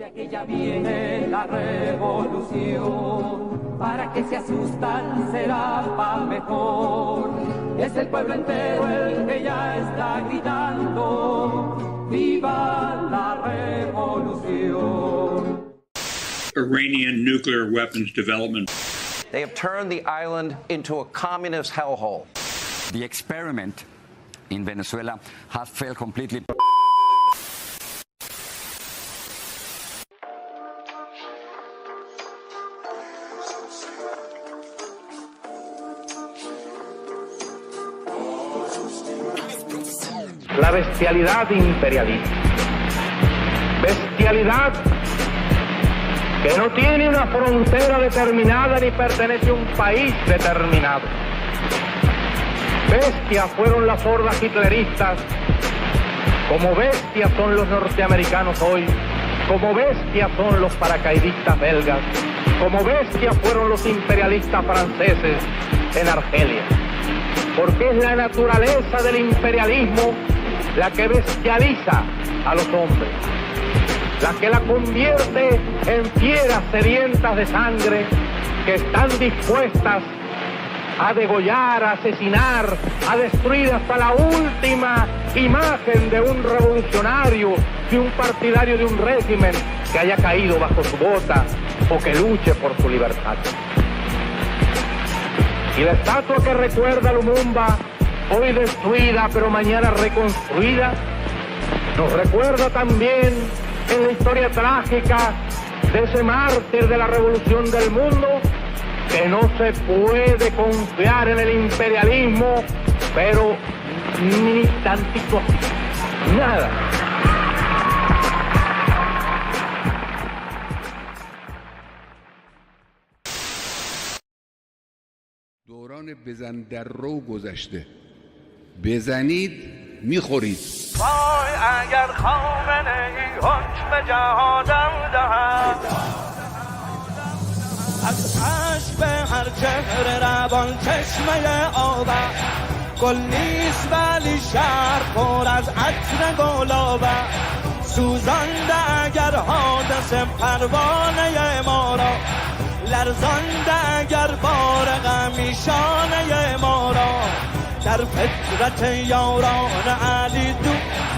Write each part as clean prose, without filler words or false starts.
De aquella viene la revolución, para que se asustan será pa' mejor. Es el pueblo entero el que ya está gritando, ¡viva la revolución! Iranian nuclear weapons development. They have turned the island into a communist hellhole. The experiment in Venezuela has failed completely. La bestialidad imperialista. Bestialidad que no tiene una frontera determinada ni pertenece a un país determinado. Bestias fueron las hordas hitleristas, como bestias son los norteamericanos hoy, como bestias son los paracaidistas belgas, como bestias fueron los imperialistas franceses en Argelia. Porque es la naturaleza del imperialismo la que bestializa a los hombres, la que la convierte en fieras sedientas de sangre que están dispuestas a degollar, a asesinar, a destruir hasta la última imagen de un revolucionario, de un partidario de un régimen que haya caído bajo su bota o que luche por su libertad. Y la estatua que recuerda a Lumumba, hoy destruida pero mañana reconstruida, nos recuerda también en la historia trágica de ese mártir de la revolución del mundo, que no se puede confiar en el imperialismo, pero ni tantito, nada. دوران بزن در رو گذشته، بزنید میخورید. وای اگر خامنه ای حکم جهادم دهد، از عشق هر چهره روان چشمه آور، گل نیست ولی شهر پر از عطر گلابه، سوزانده اگر حادثه پروانه ما را، لرزانده اگر بار غمی شانه ما را، در فطرت یاران علی دو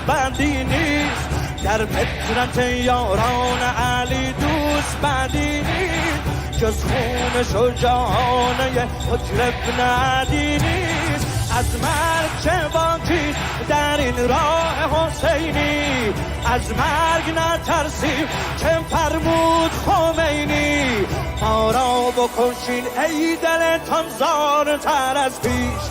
بندی نیست، در فطرت یاران علی دوست بندی نیست، جز خون شجاعانه حجر ابن عدی نیست. از مرگ چه باکی در این راه حسینی، از مرگ نترسیم چه فرمود خمینی، ما را بکشین ای دلتان زارتر از پیش،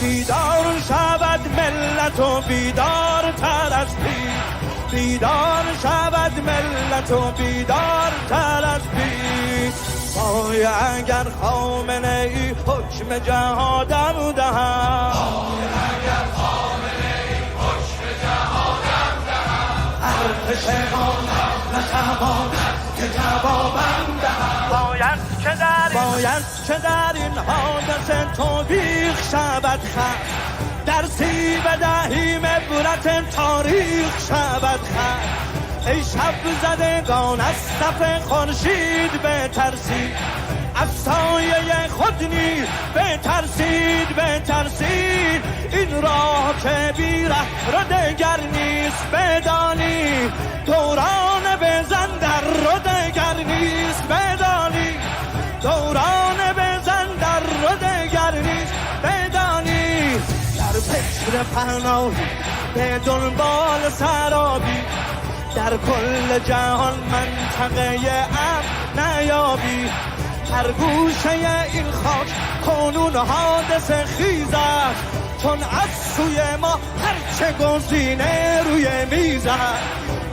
بیدار شود ملت و بیدار تر از پیش، بیدار شود ملت و بیدار تر از پیش. وای اگر خامنه ای حکم جهادم دهد، وای اگر خامنه ای حکم جهادم دهد، ارتش ما نتواند که جوابم دهد، باید که در این حادثه توبیخ شود خط، درسی بدهیم عبرت تاریخ شود خط. ای شب زدگان از صف خورشید بترسید، از سایه خود نیز بترسید بترسید، این راه که بی ره رو دگر نیست بدانید، دوران بزن در رو دگر نیست بدانید، دوران بزن در رو دگر نیست بدانید. در فکر پناهی به دنبال سرابی، در کل جهان منطقه امن نیابی، هر گوشه این خاک کنون حادثه خیز است، چون از سوی ما هرچه گزینه روی میز است،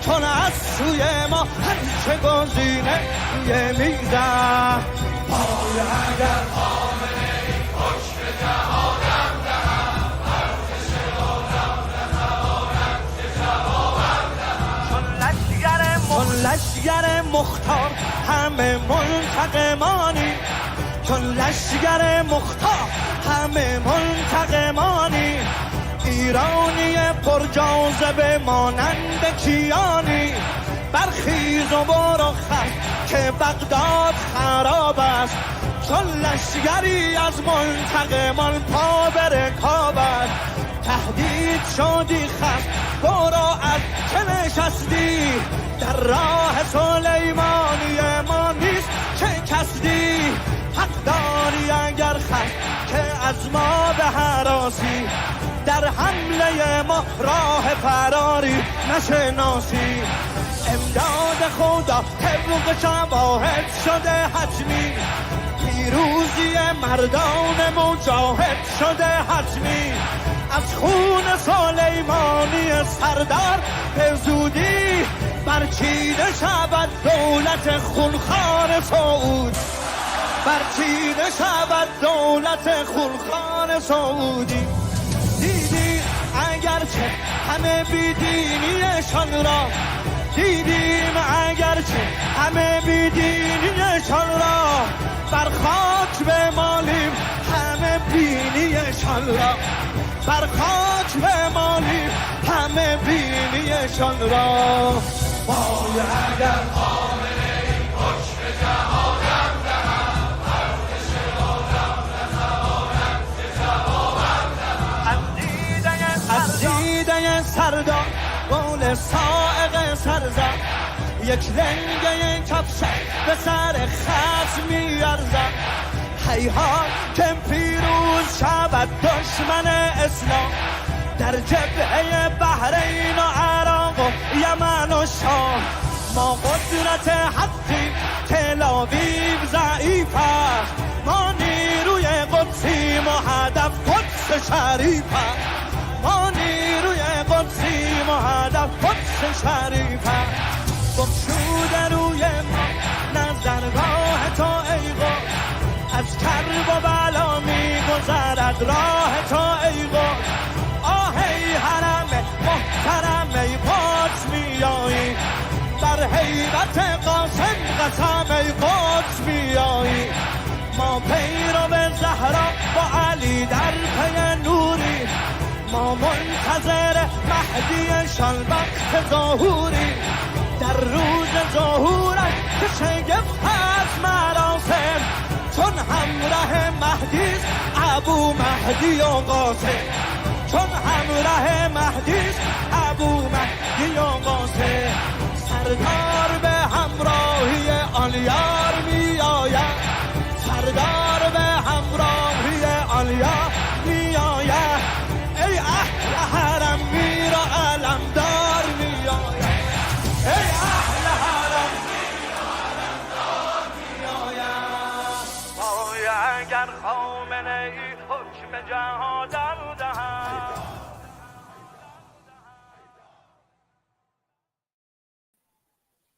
چون از سوی ما هرچه گزینه روی میز است. وای اگر خامنه ای حکم جهادم دهد، ارتش بازم نتواند که جوابم دهد، چون لشگر مختار همه منتقمانی، چون لشگر مختار همه منتقمانی، ایرانی پر جاذبه مانند کیانی، برخیز و برو خط که بغداد خراب است، چون لشگری از منتقمان پا به رکاب است. تهدید شدی خست برو از که نشستی، در راه سلیمانی ما نیست چه کسدی. حق داری اگر خست که از ما به هراسی، در حمله ما راه فراری نشناسی. امداد خدا طبق شواهد شده حتمی، پیروزی مردان مجاهد شده حتمی. از خون سلیمانی سردار به زودی برچیده شود دولت خونخوار سعود، برچیده شود دولت خونخوار سعودی. دیدی اگرچه همه بیدینیشان را، دیدیم اگرچه همه بیدینیشان را، بر خاک بمالیم همه بینیشان را، بر خاک بمالیم همه بینیشان را. وای اگر خامنه ای حکم جهانم دهم، ارتش آدم نتواند که جوابم دهم. از دیده سردار قول سائق سرزد، یک لنگه کفشک به سر خصم میارزد. هیهات که پیروز شود دشمن اسلام، در جبهه بحرین و عراق و یمن و شام. ما قدرت حقی تل‌آویو ضعیف است، ما نیروی قدسیم و هدف قدس شریف است، ما نیروی قدسیم و هدف قدس شریف است. بخشوده روی ما نظرگاه تو ای قدس، از کرب و بلا می‌گذرد راه تو ای قدس. آهی حرم محترم ای قدس میایی، بر حیبت قاسم قسم ای قدس میایی. ما پیرو زهرا با علی در پی نوری، ما منتظر مهدیشان وقت ظهوری. در روز ظهورش که شگفت هست مراسم، چون همراه مهدیست ابو مهدی و قاسم، چون همراه مهدیست ابو مهدی و قاسم. سردار به همراهی آن یار می آید، سردار به همراهی آن یار می آید. ای اهل حرم میر و علمدار می آید، ای اهل حرم میر و علمدار می آید. وای اگر خامنه ای حکم جهادم دهد.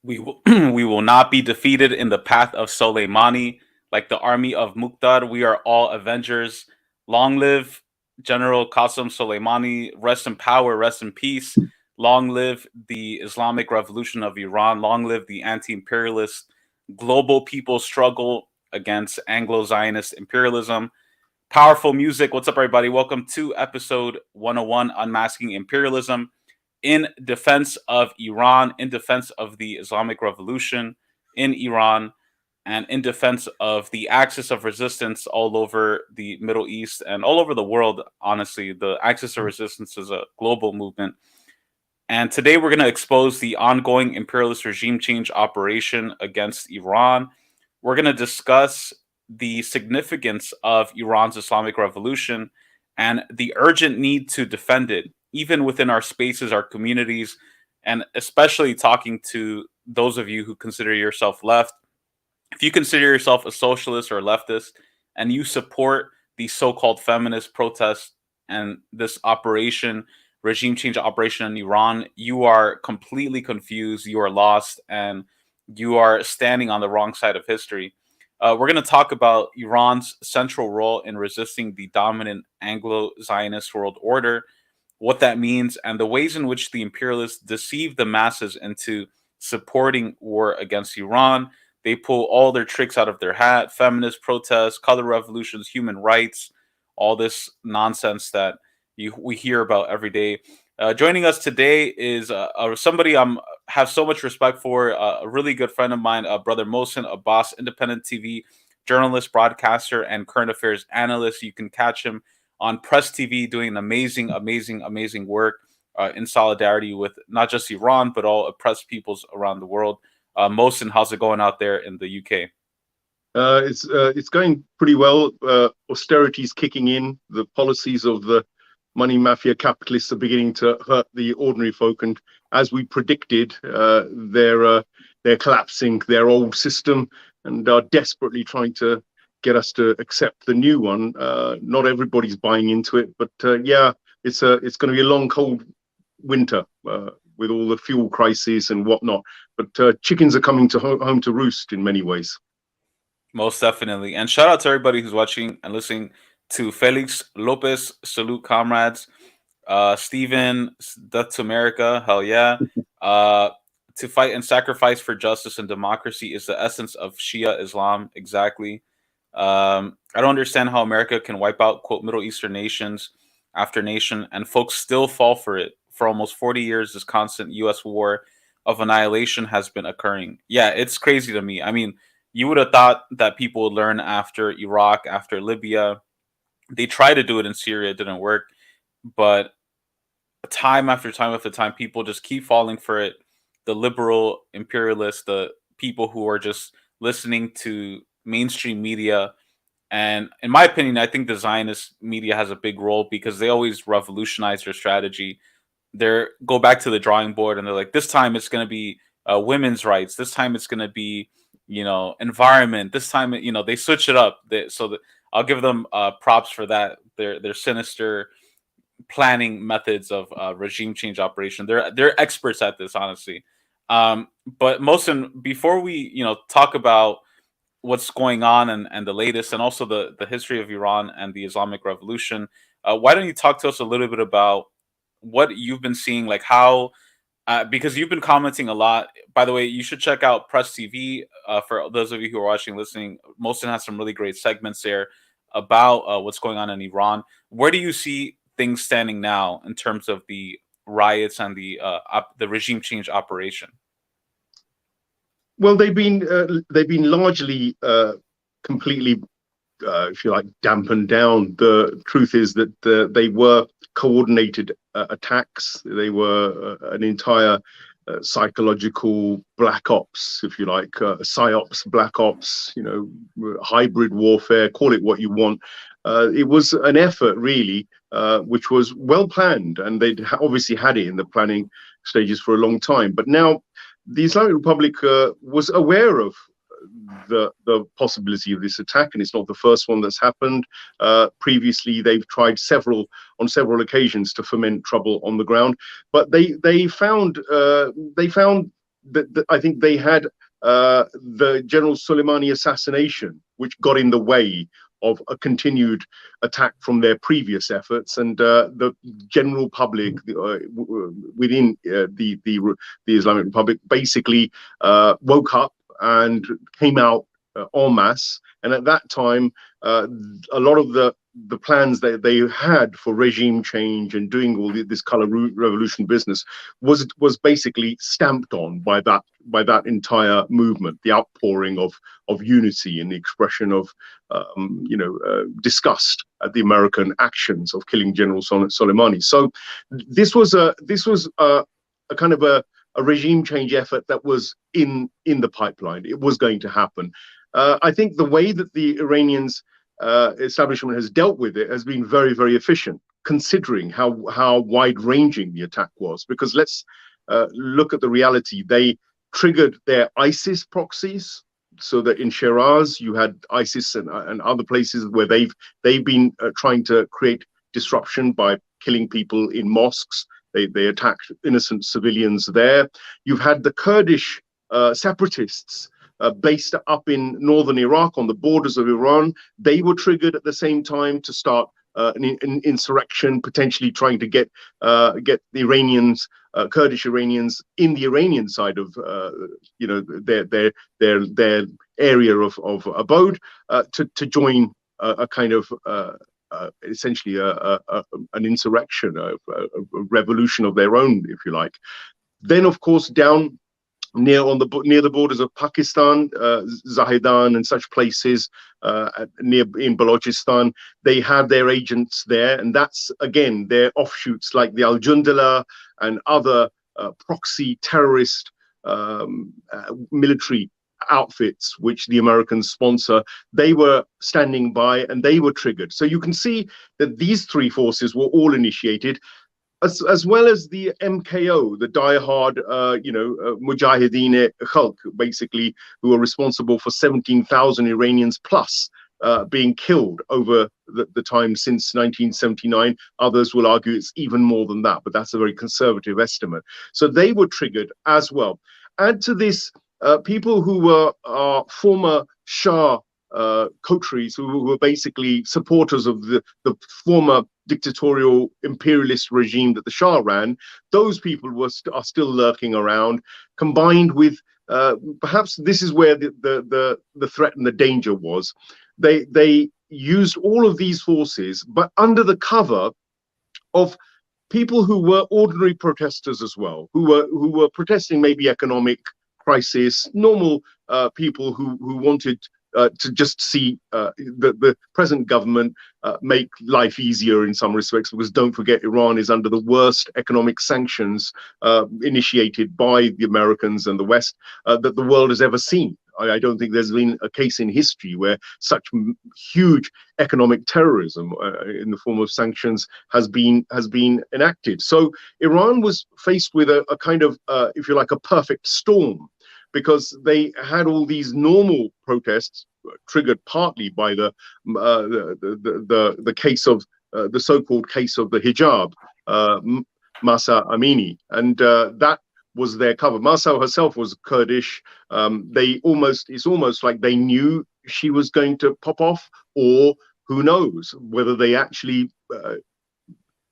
We will not be defeated in the path of Soleimani. Like the army of Muqtar, we are all avengers. Long live General Qasem Soleimani. Rest in power, rest in peace. Long live the Islamic Revolution of Iran. Long live the anti-imperialist global people's struggle against Anglo-Zionist imperialism. Powerful music. What's up, everybody? Welcome to episode 101, Unmasking Imperialism. In defense of Iran, in defense of the Islamic Revolution in Iran, and in defense of the axis of resistance all over the Middle East and all over the world. Honestly, the axis of resistance is a global movement. And today we're going to expose the ongoing imperialist regime change operation against Iran. We're going to discuss the significance of Iran's Islamic Revolution and the urgent need to defend it, even within our spaces, our communities, and especially talking to those of you who consider yourself left. If you consider yourself a socialist or a leftist and you support the so-called feminist protests and this operation, regime change operation in Iran, you are completely confused, you are lost, and you are standing on the wrong side of history. We're going to talk about Iran's central role in resisting the dominant Anglo-Zionist world order, what that means, and the ways in which the imperialists deceive the masses into supporting war against Iran. They pull all their tricks out of their hat: feminist protests, color revolutions, human rights, all this nonsense that we hear about every day. Joining us today is somebody I'm have so much respect for. A really good friend of mine, brother Mohsin Abbas, independent TV journalist, broadcaster, and current affairs analyst. You can catch him on Press TV doing amazing work in solidarity with not just Iran, but all oppressed peoples around the world. Mohsin, how's it going out there in the UK? It's going pretty well. Austerity's kicking in. The policies of the money mafia capitalists are beginning to hurt the ordinary folk, and as we predicted, they're collapsing their old system and are desperately trying to get us to accept the new one. Not everybody's buying into it, but yeah, it's going to be a long, cold winter with all the fuel crises and whatnot. But chickens are coming to home to roost in many ways. Most definitely. And shout out to everybody who's watching and listening to Felix Lopez. Salute, comrades. Stephen, death to America. Hell yeah. To fight and sacrifice for justice and democracy is the essence of Shia Islam. Exactly. I don't understand how America can wipe out, quote, Middle Eastern nations after nation, and folks still fall for it. For almost 40 years, this constant U.S. war of annihilation has been occurring. Yeah, it's crazy to me. I mean, you would have thought that people would learn after Iraq, after Libya. They tried to do it in Syria, it didn't work. But time after time, people just keep falling for it. The liberal imperialists, the people who are just listening to mainstream media. And in my opinion, I think the Zionist media has a big role because they always revolutionize their strategy. They go back to the drawing board and they're like, this time it's going to be women's rights. This time it's going to be, environment. This time, they switch it up. I'll give them props for that. Their sinister planning methods of regime change operation. They're experts at this, honestly. But Mohsin, before we talk about what's going on and the latest, and also the history of Iran and the Islamic Revolution, why don't you talk to us a little bit about what you've been seeing, like how, because you've been commenting a lot. By the way, you should check out Press TV for those of you who are watching, listening. Mohsin has some really great segments there about what's going on in Iran. Where do you see things standing now in terms of the riots and the regime change operation? Well, they've been largely completely, if you like, dampened down. The truth is that they were coordinated attacks. They were an entire psychological black ops, if you like, psyops, black ops, hybrid warfare, call it what you want. It was an effort, really, which was well planned, and they'd obviously had it in the planning stages for a long time. But now the Islamic Republic was aware of the possibility of this attack, and it's not the first one that's happened. Previously, they've tried on several occasions to foment trouble on the ground, but they found that I think they had the General Soleimani assassination, which got in the way of a continued attack from their previous efforts, and the general public within the Islamic Republic basically woke up and came out en masse. And at that time, a lot of the plans that they had for regime change and doing all this color revolution business was basically stamped on by that entire movement, the outpouring of unity and the expression of disgust at the American actions of killing General Soleimani. So this was a kind of a regime change effort that was in the pipeline. It was going to happen. I think the way that the Iranians establishment has dealt with it has been very, very efficient, considering how wide-ranging the attack was. Because let's look at the reality. They triggered their ISIS proxies, so that in Shiraz you had ISIS and other places where they've been trying to create disruption by killing people in mosques. They attacked innocent civilians there. You've had the Kurdish separatists based up in northern Iraq on the borders of Iran. They were triggered at the same time to start an insurrection, potentially trying to get the Iranians, Kurdish Iranians, in the Iranian side of their area of abode to join a kind of essentially an insurrection, a revolution of their own, if you like. Then, of course, down near the borders of Pakistan, Zahedan and such places, near in Balochistan. They had their agents there, and that's again their offshoots like the Al Jundala and other proxy terrorist military outfits which the Americans sponsor. They were standing by and they were triggered. So you can see that these three forces were all initiated, as well as the MKO, the diehard, Mujahideen Khalq, basically, who are responsible for 17,000 Iranians plus being killed over the time since 1979. Others will argue it's even more than that, but that's a very conservative estimate. So they were triggered as well. Add to this people who were former Shah coteries, who were basically supporters of the former dictatorial imperialist regime that the Shah ran. Those people are still lurking around, combined with perhaps this is where the threat and the danger was. They used all of these forces, but under the cover of people who were ordinary protesters as well, who were protesting maybe economic crisis, normal people who wanted to just see the present government make life easier in some respects, because don't forget, Iran is under the worst economic sanctions initiated by the Americans and the West that the world has ever seen. I don't think there's been a case in history where such huge economic terrorism in the form of sanctions has been enacted. So Iran was faced with a kind of, if you like, a perfect storm, because they had all these normal protests triggered partly by the case of the so-called case of the hijab, Mahsa Amini, and that was their cover. Mahsa herself was Kurdish. It's almost like they knew she was going to pop off, or who knows whether they actually.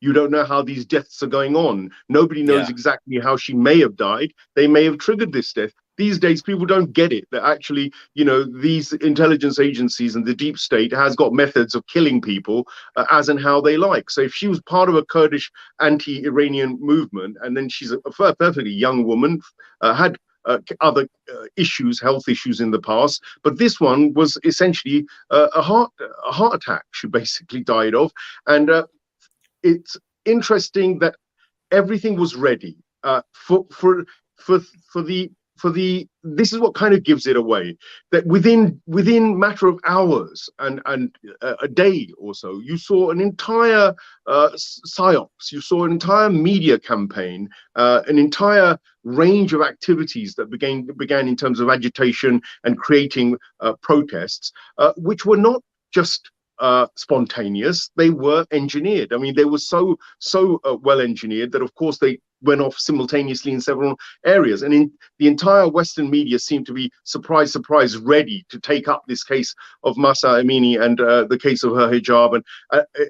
You don't know how these deaths are going on. Nobody knows exactly how she may have died. They may have triggered this death. These days, people don't get it, that actually, these intelligence agencies and the deep state has got methods of killing people as and how they like. So if she was part of a Kurdish anti-Iranian movement, and then she's a perfectly young woman, had other issues, health issues in the past, but this one was essentially a heart attack she basically died of. And it's interesting that everything was ready this is what kind of gives it away, that within matter of hours and a day or so, you saw an entire psyops, you saw an entire media campaign, an entire range of activities that began in terms of agitation and creating protests, which were not just spontaneous, they were engineered. I mean, they were so well engineered that, of course, they went off simultaneously in several areas. And in the entire Western media seemed to be surprise, ready to take up this case of Mahsa Amini and the case of her hijab.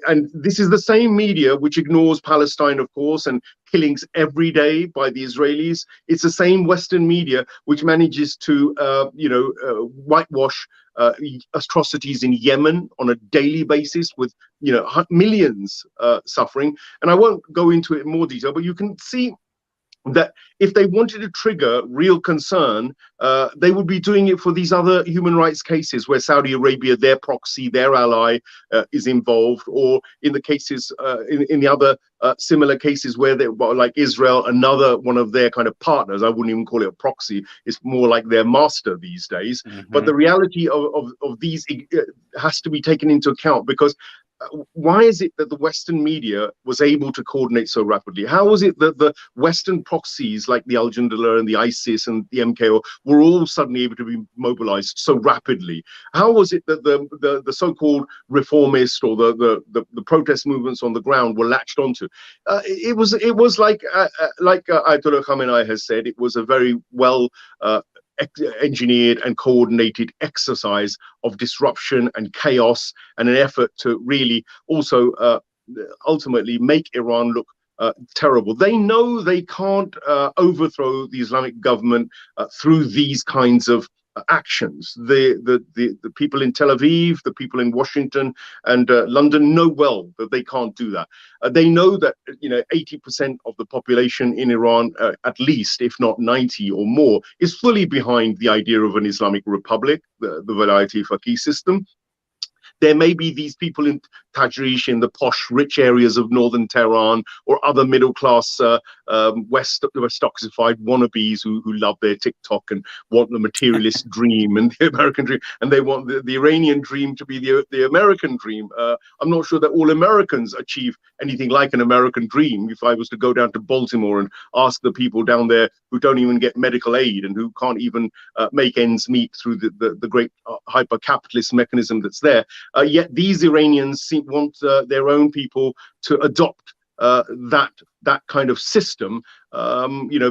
And this is the same media which ignores Palestine, of course, and killings every day by the Israelis. It's the same Western media which manages to, whitewash atrocities in Yemen on a daily basis, with millions suffering. And I won't go into it in more detail, but you can see that if they wanted to trigger real concern, they would be doing it for these other human rights cases where Saudi Arabia, their proxy, their ally, is involved, or in the cases, in the other similar cases where they, like Israel, another one of their kind of partners. I wouldn't even call it a proxy. It's more like their master these days. Mm-hmm. But the reality of these has to be taken into account, because why is it that the Western media was able to coordinate so rapidly? How was it that the Western proxies like the Al Jundala and the ISIS and the MKO were all suddenly able to be mobilized so rapidly? How was it that the so-called reformist or the protest movements on the ground were latched onto? It was like Ayatollah Khamenei has said, it was a very well engineered and coordinated exercise of disruption and chaos, and an effort to really also ultimately make Iran look terrible. They know they can't overthrow the Islamic government through these kinds of actions. The people in Tel Aviv, the people in Washington and London know well that they can't do that. They know that 80% of the population in Iran, at least, if not 90 or more, is fully behind the idea of an Islamic republic, the Velayat-e Faqih system. There may be these people in Tajrish, in the posh, rich areas of northern Tehran, or other middle-class, West-oxified wannabes who love their TikTok and want the materialist dream and the American dream, and they want the Iranian dream to be the American dream. I'm not sure that all Americans achieve anything like an American dream. If I was to go down to Baltimore and ask the people down there who don't even get medical aid and who can't even make ends meet through the great hyper-capitalist mechanism that's there, yet these Iranians want their own people to adopt that kind of system,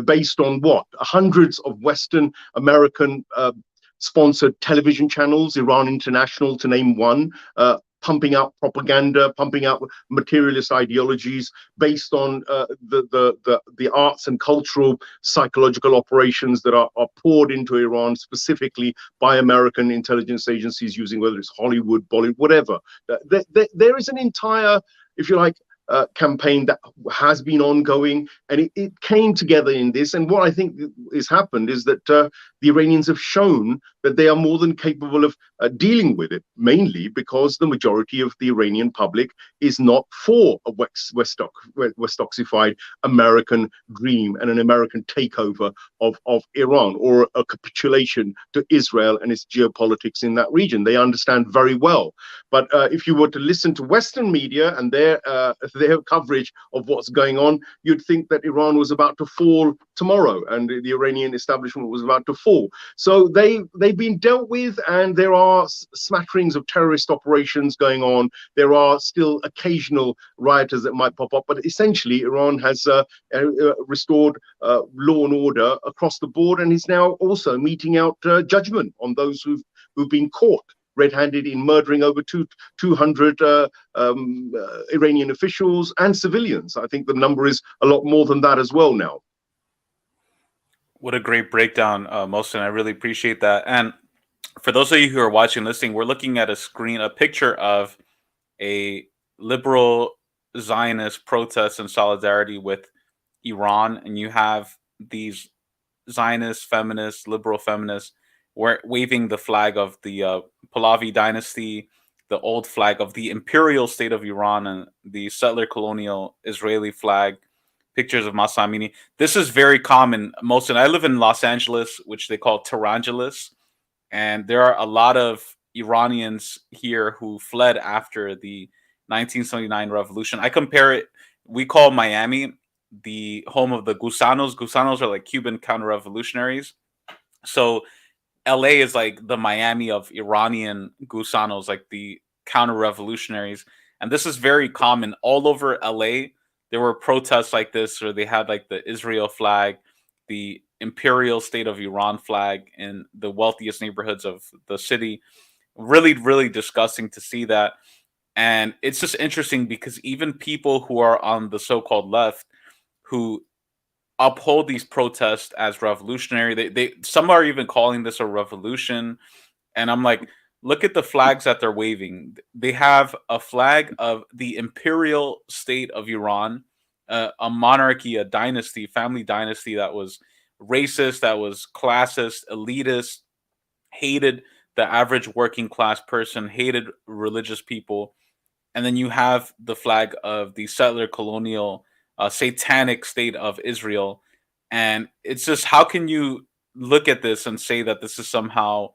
based on what? Hundreds of Western American sponsored television channels, Iran International to name one, pumping out propaganda, pumping out materialist ideologies based on the arts and cultural psychological operations that are poured into Iran specifically by American intelligence agencies using, whether it's Hollywood, Bollywood, whatever. There is an entire, if you like, campaign that has been ongoing, and it came together in this. And what I think has happened is that the Iranians have shown that they are more than capable of dealing with it, mainly because the majority of the Iranian public is not for a West-oxified American dream and an American takeover of Iran, or a capitulation to Israel and its geopolitics in that region. They understand very well. But if you were to listen to Western media and their coverage of what's going on, you'd think that Iran was about to fall tomorrow and the Iranian establishment was about to fall. So they've been dealt with, and there are smatterings of terrorist operations going on. There are still occasional rioters that might pop up, but essentially Iran has restored law and order across the board, and is now also meting out judgment on those who've been caught red-handed in murdering over 200 Iranian officials and civilians. I think the number is a lot more than that as well now. What a great breakdown, Mohsin. I really appreciate that. And for those of you who are watching, listening, we're looking at a picture of a liberal Zionist protest in solidarity with Iran. And you have these Zionist feminists, liberal feminists, waving the flag of the Pahlavi dynasty, the old flag of the imperial state of Iran, and the settler colonial Israeli flag, pictures of Mahsa Amini. This is very common. Mohsin, I live in Los Angeles, which they call Tehrangeles, and there are a lot of Iranians here who fled after the 1979 revolution. I compare it, we call Miami the home of the Gusanos. Gusanos are like Cuban counter-revolutionaries. So LA is like the Miami of Iranian Gusanos, like the counter-revolutionaries. And this is very common all over LA. There were protests like this, or they had like the Israel flag, the imperial state of Iran flag in the wealthiest neighborhoods of the city. Really, really disgusting to see that. And it's just interesting because even people who are on the so-called left, who uphold these protests as revolutionary, they some are even calling this a revolution. And I'm like, look at the flags that they're waving. They have a flag of the imperial state of Iran, a monarchy, a dynasty, family dynasty that was racist, that was classist, elitist, hated the average working class person, hated religious people. And then you have the flag of the settler colonial satanic state of Israel. And it's just, how can you look at this and say that this is somehow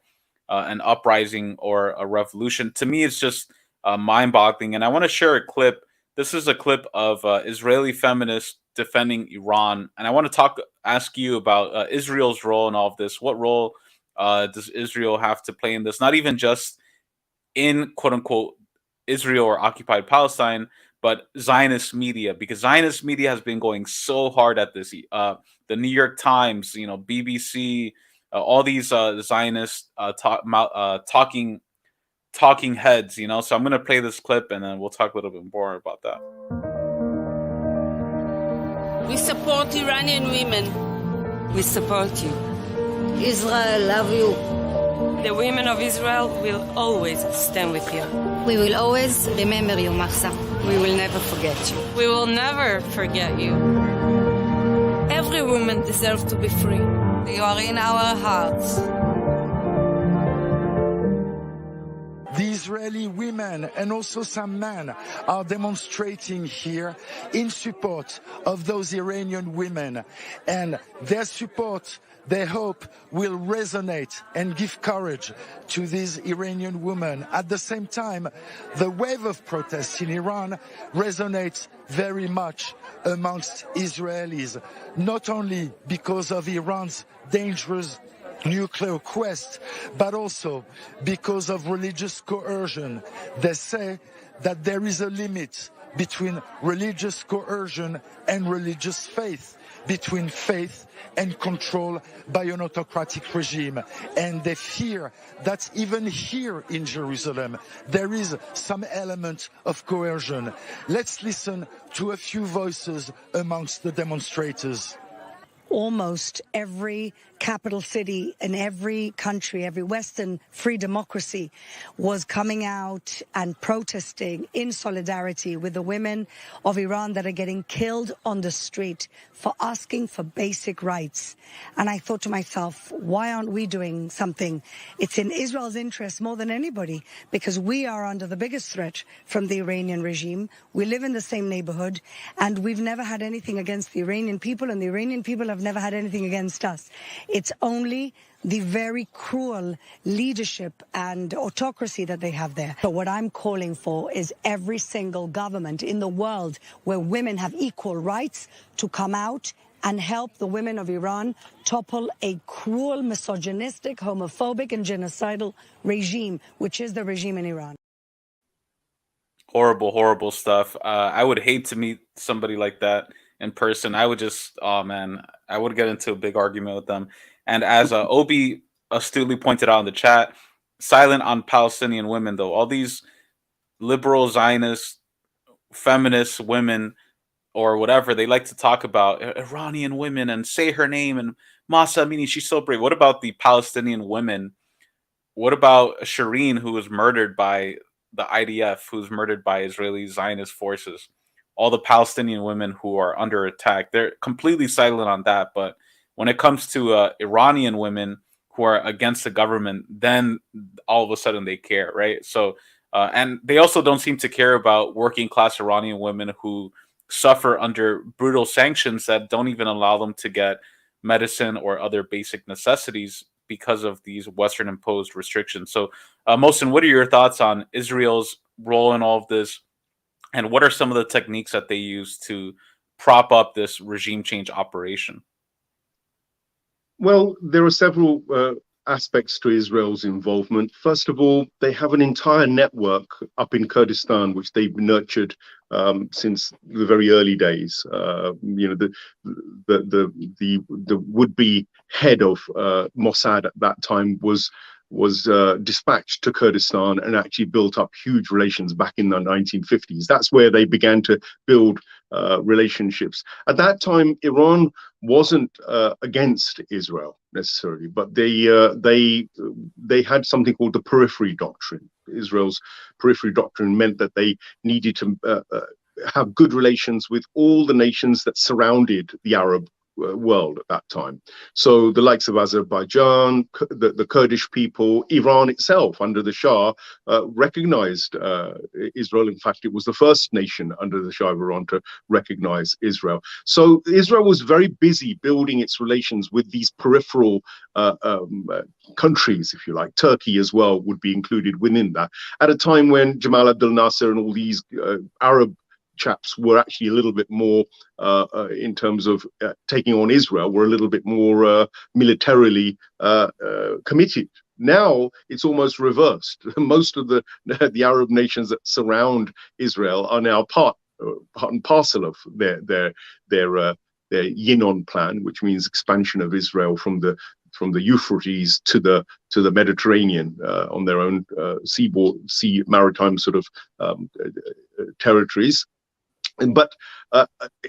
an uprising or a revolution? To me, it's just mind-boggling. And I want to share a clip. This is a clip of Israeli feminists defending Iran. And I want to ask you about Israel's role in all of this. What role does Israel have to play in this? Not even just in, quote-unquote, Israel or occupied Palestine, but Zionist media, because Zionist media has been going so hard at this. The New York Times, BBC, all these Zionist talking heads, So I'm going to play this clip and then we'll talk a little bit more about that. We support Iranian women. We support you. Israel love you. The women of Israel will always stand with you. We will always remember you, Mahsa. We will never forget you. We will never forget you. Every woman deserves to be free. You are in our hearts. The Israeli women and also some men are demonstrating here in support of those Iranian women, and their support, they hope, will resonate and give courage to these Iranian women. At the same time, the wave of protests in Iran resonates very much amongst Israelis, not only because of Iran's dangerous nuclear quest, but also because of religious coercion. They say that there is a limit between religious coercion and religious faith, between faith and control by an autocratic regime. And they fear that even here in Jerusalem, there is some element of coercion. Let's listen to a few voices amongst the demonstrators. Almost every capital city in every country, every Western free democracy was coming out and protesting in solidarity with the women of Iran that are getting killed on the street for asking for basic rights. And I thought to myself, why aren't we doing something? It's in Israel's interest more than anybody, because we are under the biggest threat from the Iranian regime. We live in the same neighborhood, and we've never had anything against the Iranian people, and the Iranian people have never had anything against us. It's only the very cruel leadership and autocracy that they have there. So what I'm calling for is every single government in the world where women have equal rights to come out and help the women of Iran topple a cruel, misogynistic, homophobic and genocidal regime, which is the regime in Iran. Horrible, horrible stuff. I would hate to meet somebody like that in person. I would just, oh man, I would get into a big argument with them. And as Obi astutely pointed out in the chat, silent on Palestinian women, though. All these liberal Zionist, feminist women or whatever, they like to talk about Iranian women and say her name and Mahsa Amini, she's so brave. What about the Palestinian women? What about Shireen, who was murdered by the IDF, who's murdered by Israeli Zionist forces? All the Palestinian women who are under attack, they're completely silent on that. But when it comes to Iranian women who are against the government, then all of a sudden they care, right? So, and they also don't seem to care about working class Iranian women who suffer under brutal sanctions that don't even allow them to get medicine or other basic necessities because of these Western imposed restrictions. So, Mohsin, what are your thoughts on Israel's role in all of this? And what are some of the techniques that they use to prop up this regime change operation? Well, there are several aspects to Israel's involvement. First of all, they have an entire network up in Kurdistan, which they've nurtured since the very early days. You know, the would-be head of Mossad at that time was dispatched to Kurdistan and actually built up huge relations back in the 1950s. That's where they began to build relationships. At that time, Iran wasn't against Israel necessarily, but they had something called the periphery doctrine. Israel's periphery doctrine meant that they needed to have good relations with all the nations that surrounded the Arab world at that time. So the likes of Azerbaijan, the Kurdish people, Iran itself under the Shah recognized Israel. In fact, it was the first nation under the Shah of Iran to recognize Israel. So Israel was very busy building its relations with these peripheral countries, if you like. Turkey as well would be included within that, at a time when Jamal Abdel Nasser and all these Arab chaps were actually a little bit more in terms of taking on Israel, were a little bit more militarily committed. Now it's almost reversed. Most of the Arab nations that surround Israel are now part and parcel of their Yinon plan, which means expansion of Israel from the Euphrates to the Mediterranean on their own maritime sort of territories. But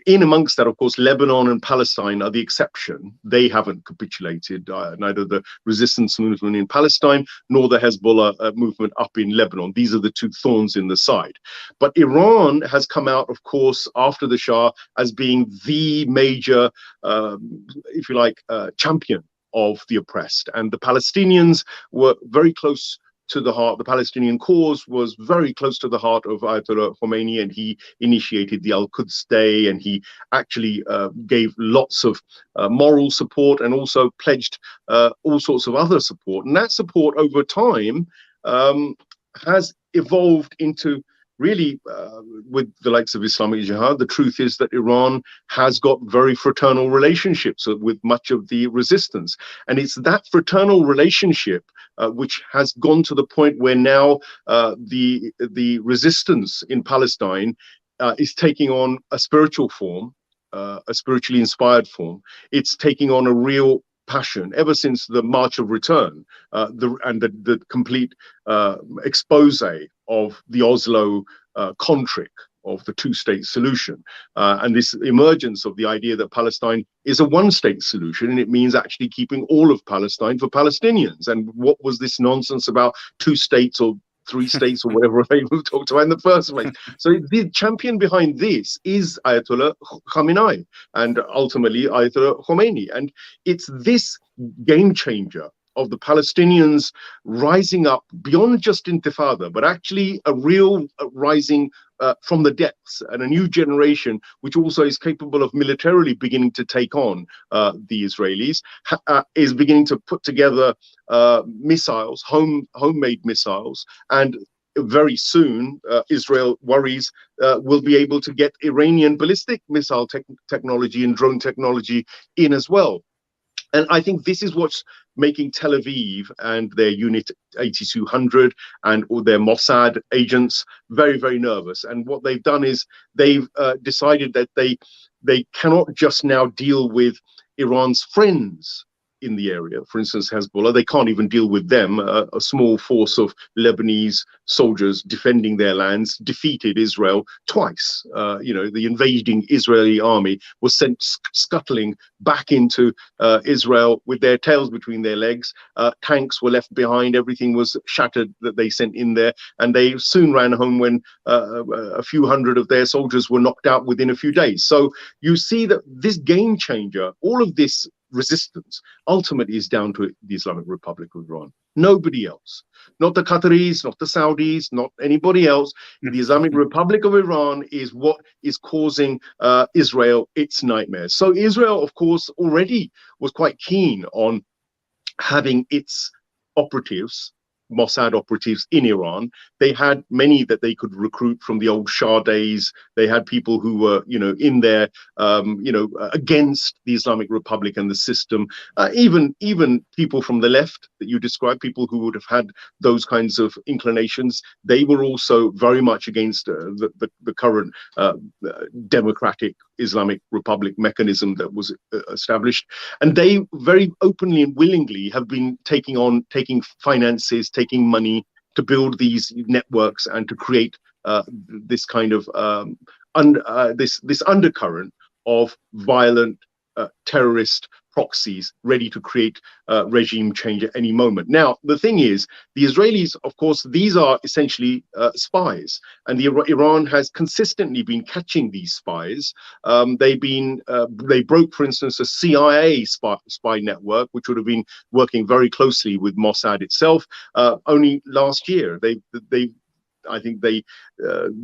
in amongst that, of course, Lebanon and Palestine are the exception. They haven't capitulated, neither the resistance movement in Palestine nor the Hezbollah movement up in Lebanon. These are the two thorns in the side. But Iran has come out, of course, after the Shah as being the major, if you like, champion of the oppressed. And the Palestinians were very close to the heart. The Palestinian cause was very close to the heart of Ayatollah Khomeini, and he initiated the Al-Quds Day, and he actually gave lots of moral support and also pledged all sorts of other support. And that support over time has evolved into really, with the likes of Islamic Jihad. The truth is that Iran has got very fraternal relationships with much of the resistance. And it's that fraternal relationship which has gone to the point where now the resistance in Palestine is taking on a spiritual form, a spiritually inspired form. It's taking on a real passion ever since the March of Return, the complete expose of the Oslo contric of the two-state solution, and this emergence of the idea that Palestine is a one-state solution, and it means actually keeping all of Palestine for Palestinians. And what was this nonsense about 2 states or 3 states or whatever they talked about in the first place? So the champion behind this is Ayatollah Khamenei and ultimately Ayatollah Khomeini. And it's this game changer of the Palestinians rising up beyond just intifada, but actually a real rising from the depths, and a new generation which also is capable of militarily beginning to take on the Israelis, is beginning to put together missiles, homemade missiles, and very soon Israel worries will be able to get Iranian ballistic missile technology and drone technology in as well. And I think this is what's making Tel Aviv and their Unit 8200 and all their Mossad agents very, very nervous. And what they've done is they've decided that they cannot just now deal with Iran's friends in the area. For instance, Hezbollah, they can't even deal with them. A small force of Lebanese soldiers defending their lands defeated Israel twice. The invading Israeli army was sent scuttling back into Israel with their tails between their legs. Tanks were left behind. Everything was shattered that they sent in there. And they soon ran home when a few hundred of their soldiers were knocked out within a few days. So you see that this game changer, all of this resistance ultimately is down to the Islamic Republic of Iran. Nobody else. Not the Qataris, not the Saudis, not anybody else. The Islamic Republic of Iran is what is causing Israel its nightmares. So Israel, of course, already was quite keen on having its operatives, Mossad operatives in Iran. They had many that they could recruit from the old Shah days. They had people who were, in there, against the Islamic Republic and the system. Even people from the left that you described, people who would have had those kinds of inclinations, they were also very much against the current democratic Islamic Republic mechanism that was established. And they very openly and willingly have been taking finances, taking money to build these networks and to create this kind of this undercurrent of violent terrorist proxies ready to create regime change at any moment. Now, the thing is, the Israelis, of course, these are essentially spies, and Iran has consistently been catching these spies. They broke, for instance, a CIA spy network, which would have been working very closely with Mossad itself. Only last year, I think the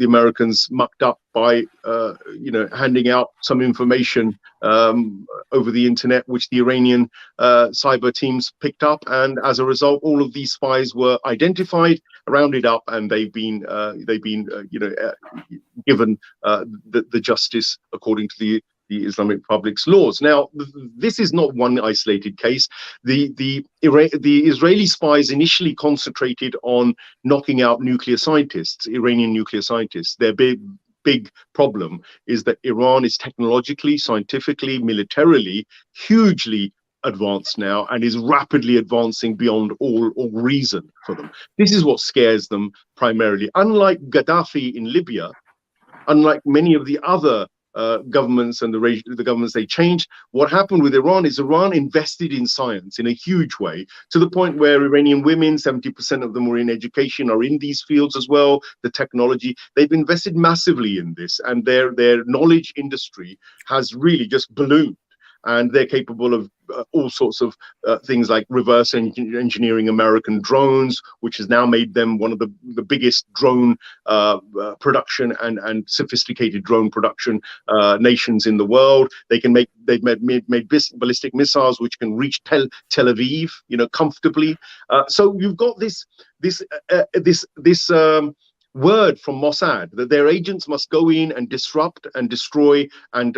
Americans mucked up by handing out some information over the internet, which the Iranian cyber teams picked up, and as a result, all of these spies were identified, rounded up, and they've been given the justice according to the Islamic Republic's laws. Now, this is not one isolated case. The Israeli spies initially concentrated on knocking out nuclear scientists, Iranian nuclear scientists. Their big problem is that Iran is technologically, scientifically, militarily hugely advanced now and is rapidly advancing beyond all reason for them. This is what scares them primarily. Unlike Gaddafi in Libya, unlike many of the other governments and the governments they changed, what happened with Iran is Iran invested in science in a huge way, to the point where Iranian women, 70% of them were in education, are in these fields as well, the technology. They've invested massively in this, and their knowledge industry has really just ballooned. And they're capable of all sorts of things like reverse engineering American drones, which has now made them one of the biggest drone production and sophisticated drone production nations in the world. They've made ballistic missiles which can reach Tel Aviv, comfortably. So you've got this word from Mossad that their agents must go in and disrupt and destroy and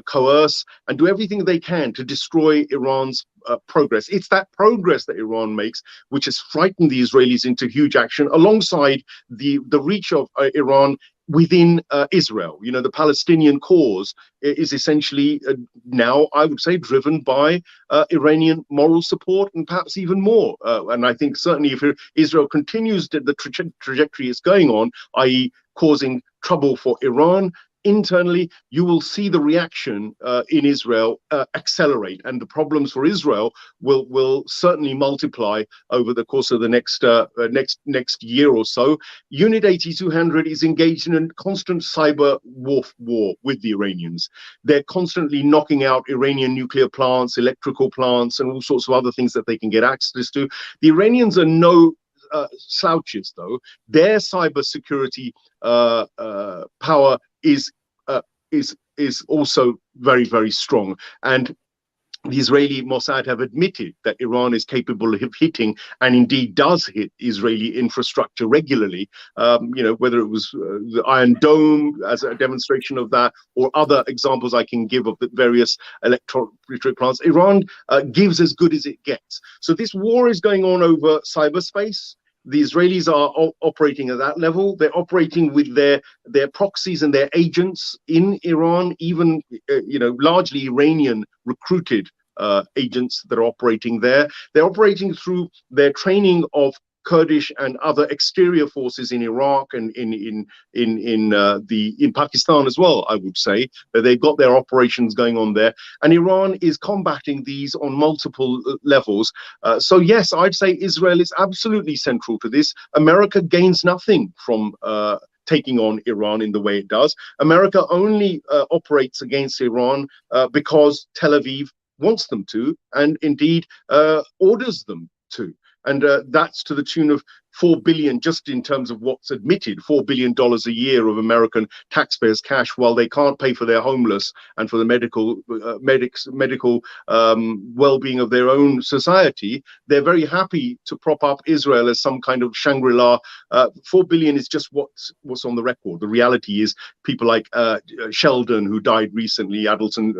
coerce and do everything they can to destroy Iran's progress. It's that progress that Iran makes which has frightened the Israelis into huge action, alongside the reach of Iran within Israel. The Palestinian cause is essentially now, I would say, driven by Iranian moral support, and perhaps even more. And I think certainly if Israel continues the trajectory it's going on, i.e. causing trouble for Iran internally, you will see the reaction in Israel accelerate, and the problems for Israel will certainly multiply over the course of the next year or so. Unit 8200 is engaged in a constant cyber war with the Iranians. They're constantly knocking out Iranian nuclear plants, electrical plants, and all sorts of other things that they can get access to. The Iranians are no slouches, though. Their cyber security power is also very, very strong. And the Israeli Mossad have admitted that Iran is capable of hitting, and indeed does hit, Israeli infrastructure regularly. Whether it was the Iron Dome as a demonstration of that, or other examples I can give of the various electric plants. Iran gives as good as it gets. So this war is going on over cyberspace. The Israelis are operating at that level. They're operating with their proxies and their agents in Iran, even largely Iranian recruited agents that are operating there. They're operating through their training of Kurdish and other exterior forces in Iraq and in Pakistan as well, I would say. They've got their operations going on there. And Iran is combating these on multiple levels. So yes, I'd say Israel is absolutely central to this. America gains nothing from taking on Iran in the way it does. America only operates against Iran because Tel Aviv wants them to, and indeed orders them to. And that's to the tune of $4 billion, just in terms of what's admitted, $4 billion a year of American taxpayers' cash, while they can't pay for their homeless and for the medical well-being of their own society. They're very happy to prop up Israel as some kind of Shangri-La. $4 billion is just what's on the record. The reality is people like Sheldon, who died recently, Adelson,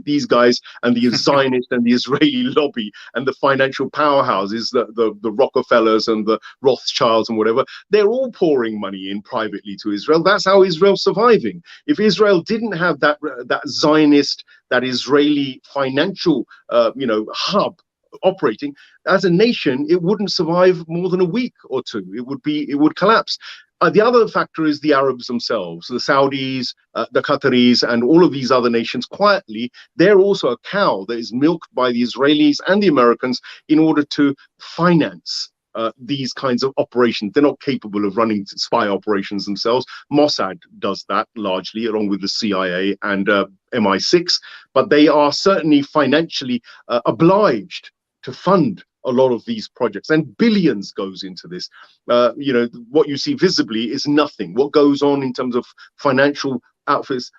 these guys, and the Zionist and the Israeli lobby and the financial powerhouses, the Rockefellers and the Rothschilds and whatever, they're all pouring money in privately to Israel. That's how Israel's surviving. If Israel didn't have that Zionist, that Israeli financial hub operating as a nation, it wouldn't survive more than a week or two. It would collapse. The other factor is the Arabs themselves, the Saudis, the Qataris, and all of these other nations. Quietly, they're also a cow that is milked by the Israelis and the Americans in order to finance these kinds of operations. They're not capable of running spy operations themselves. Mossad does that largely, along with the CIA and MI6, but they are certainly financially obliged to fund a lot of these projects, and billions goes into this. What you see visibly is nothing. What goes on in terms of financial outfits,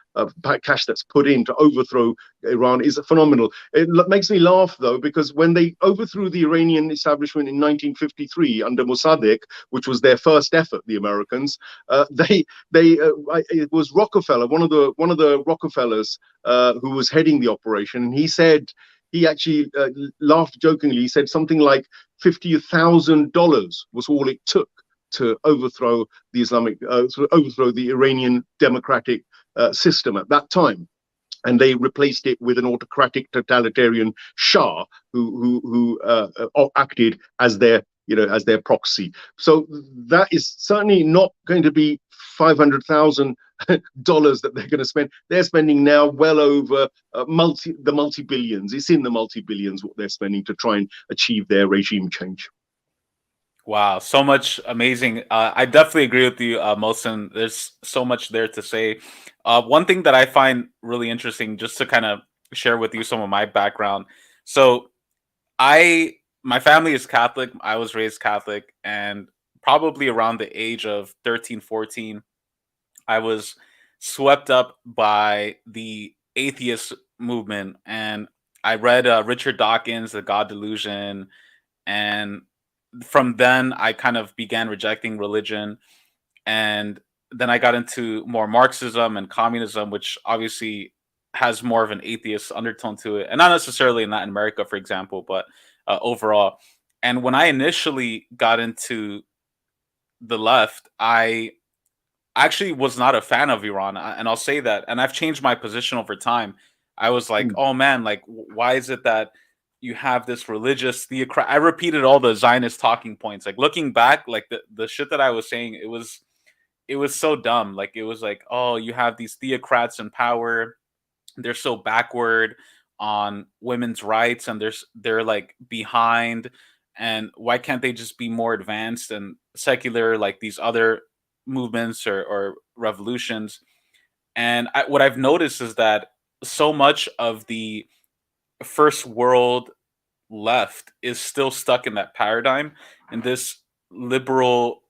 cash that's put in to overthrow Iran is phenomenal. It makes me laugh, though, because when they overthrew the Iranian establishment in 1953 under Mossadegh, which was their first effort, the Americans, it was Rockefeller, one of the Rockefellers, who was heading the operation, and he said. He actually laughed jokingly. He said something like $50,000 was all it took to overthrow the Iranian democratic system at that time, and they replaced it with an autocratic, totalitarian Shah who acted as their proxy. So that is certainly not going to be $500,000 dollars that they're going to spend. They're spending now well over multi-billions. It's in the multi-billions what they're spending to try and achieve their regime change. Wow, so much amazing. I definitely agree with you, Mohsin. There's so much there to say. One thing that I find really interesting, just to kind of share with you some of my background. So my family is Catholic. I was raised Catholic, and probably around the age of 13, 14, I was swept up by the atheist movement. And I read Richard Dawkins' The God Delusion. And from then, I kind of began rejecting religion. And then I got into more Marxism and communism, which obviously has more of an atheist undertone to it. And not necessarily in Latin America, for example, but overall. And when I initially got into the left, I actually was not a fan of Iran. And I'll say that. And I've changed my position over time. I was like, oh man, like, why is it that you have this religious theocrat? I repeated all the Zionist talking points. Like, looking back, like the shit that I was saying, it was so dumb. Like, it was like, oh, you have these theocrats in power. They're so backward on women's rights, and they're like behind. And why can't they just be more advanced and secular like these other movements or revolutions? And what I've noticed is that so much of the first world left is still stuck in that paradigm, and this liberal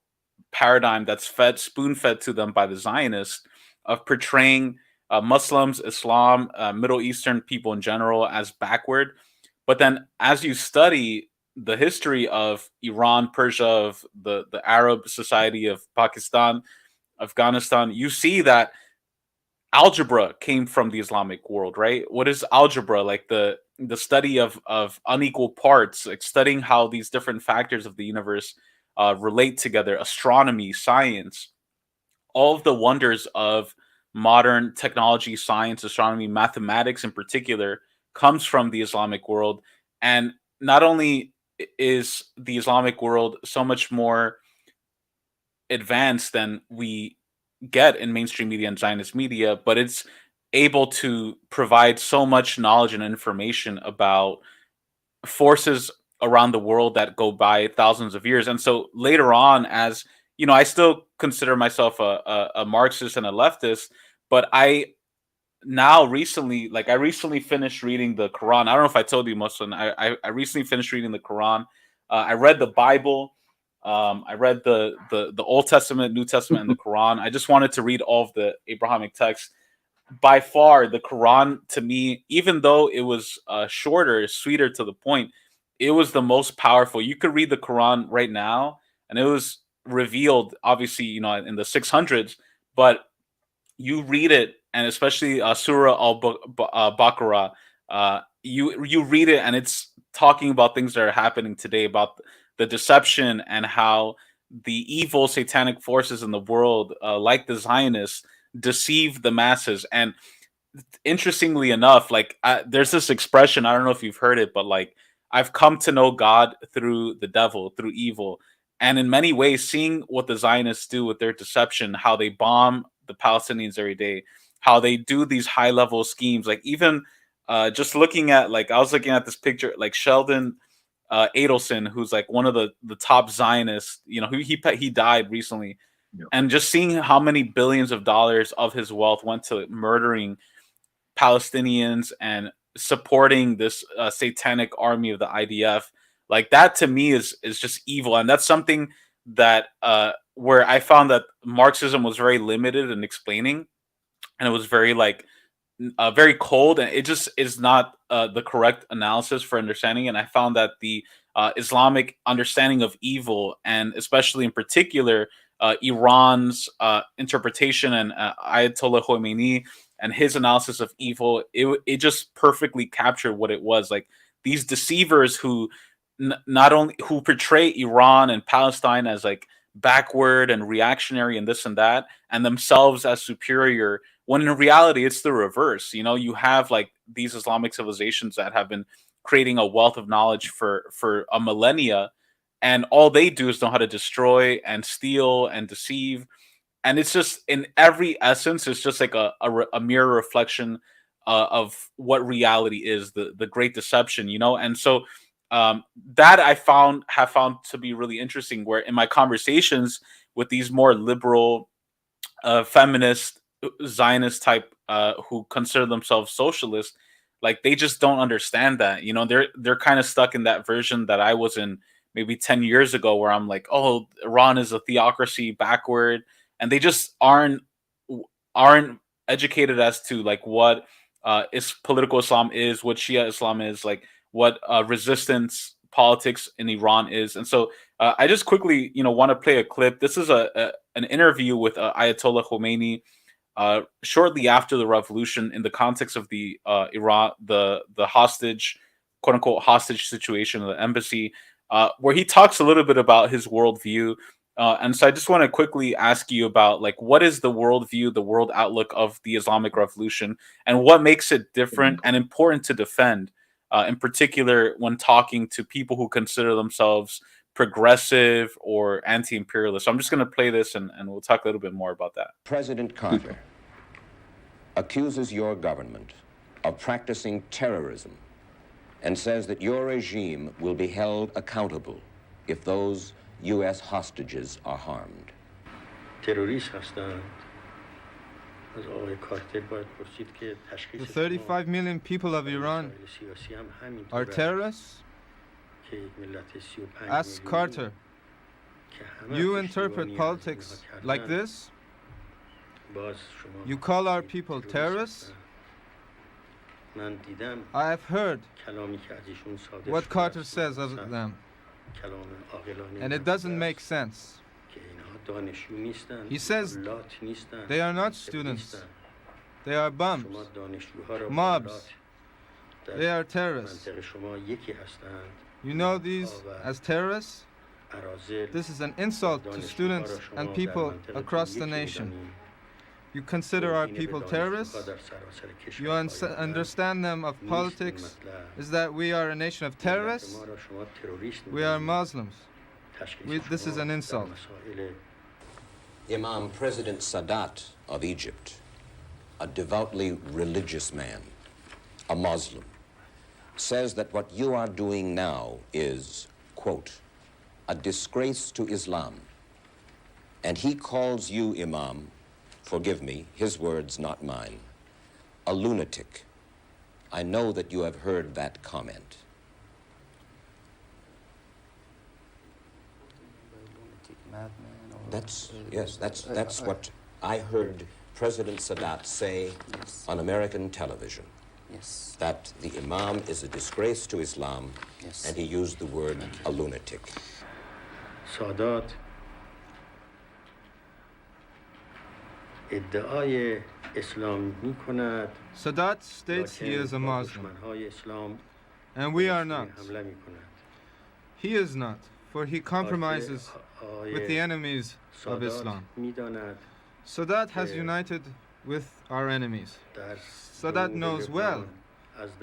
paradigm that's spoon-fed to them by the Zionists, of portraying Muslims, Islam, Middle Eastern people in general as backward. But then as you study the history of Iran, Persia, of the Arab society of Pakistan, Afghanistan, you see that algebra came from the Islamic world, right? What is algebra? Like the study of unequal parts, like studying how these different factors of the universe relate together, astronomy, science, all of the wonders of modern technology, science, astronomy, mathematics in particular, comes from the Islamic world. And not only is the Islamic world so much more advanced than we get in mainstream media and Zionist media, but it's able to provide so much knowledge and information about forces around the world that go by thousands of years. And so later on, as you know, I still consider myself a Marxist and a leftist, but I recently finished reading the Quran. I don't know if I told you, Muslim. I recently finished reading the Quran. I read the Bible. I read the Old Testament, New Testament, and the Quran. I just wanted to read all of the Abrahamic texts. By far, the Quran, to me, even though it was shorter, sweeter to the point, it was the most powerful. You could read the Quran right now, and it was revealed, obviously, you know, in the 600s, but you read it, and especially Surah al-Baqarah, you read it, and it's talking about things that are happening today, about the deception and how the evil satanic forces in the world, like the Zionists, deceive the masses. And interestingly enough, like there's this expression, I don't know if you've heard it, but like, I've come to know God through the devil, through evil. And in many ways, seeing what the Zionists do with their deception, how they bomb the Palestinians every day, how they do these high level schemes, like even just looking at, like, I was looking at this picture, like Sheldon Adelson, who's like one of the top Zionists, you know, he died recently. Yeah. And just seeing how many billions of dollars of his wealth went to murdering Palestinians and supporting this satanic army of the IDF, like that to me is just evil. And that's something that where I found that Marxism was very limited in explaining, and it was very like very cold, and it just is not the correct analysis for understanding. And I found that the Islamic understanding of evil, and especially in particular Iran's interpretation and Ayatollah Khomeini and his analysis of evil, it just perfectly captured what it was. Like these deceivers who not only who portray Iran and Palestine as like backward and reactionary and this and that, and themselves as superior, when in reality it's the reverse. You know, you have like these Islamic civilizations that have been creating a wealth of knowledge for a millennia, and all they do is know how to destroy and steal and deceive. and it's just in every essence, it's just like a mirror reflection of what reality is, the great deception, and so that have found to be really interesting, where in my conversations with these more liberal feminist Zionist type who consider themselves socialist, like they just don't understand that. They're kind of stuck in that version that I was in maybe 10 years ago, where I'm like, oh, Iran is a theocracy backward, and they just aren't educated as to like what is political Islam is, what Shia Islam is, like what resistance politics in Iran is. And so I just quickly want to play a clip. This is an interview with Ayatollah Khomeini shortly after the revolution, in the context of the Iran, the hostage, quote unquote, hostage situation of the embassy, where he talks a little bit about his worldview. And so I just want to quickly ask you about, like, what is the worldview, the world outlook of the Islamic Revolution, and what makes it different and important to defend, in particular when talking to people who consider themselves progressive or anti-imperialist. So I'm just going to play this and we'll talk a little bit more about that. President Carter accuses your government of practicing terrorism and says that your regime will be held accountable if those U.S. hostages are harmed. The 35 million people of Iran are terrorists? Ask Carter. You interpret politics like this? You call our people terrorists? I have heard what Carter says of them, and it doesn't make sense. He says they are not students, they are bums, mobs, they are terrorists. You know these as terrorists? This is an insult to students and people across the nation. You consider our people terrorists? You understand them of politics? Is that we are a nation of terrorists? We are Muslims. This is an insult. Imam, President Sadat of Egypt, a devoutly religious man, a Muslim, says that what you are doing now is, quote, a disgrace to Islam. And he calls you, Imam, forgive me, his words, not mine, a lunatic. I know that you have heard that comment. That's what I heard President Sadat say on American television. Yes. That the Imam is a disgrace to Islam, yes, and he used the word a lunatic. Sadat states he is a Muslim, and we are not. He is not, for he compromises with the enemies of Islam. Sadat has united with our enemies. Sadat knows well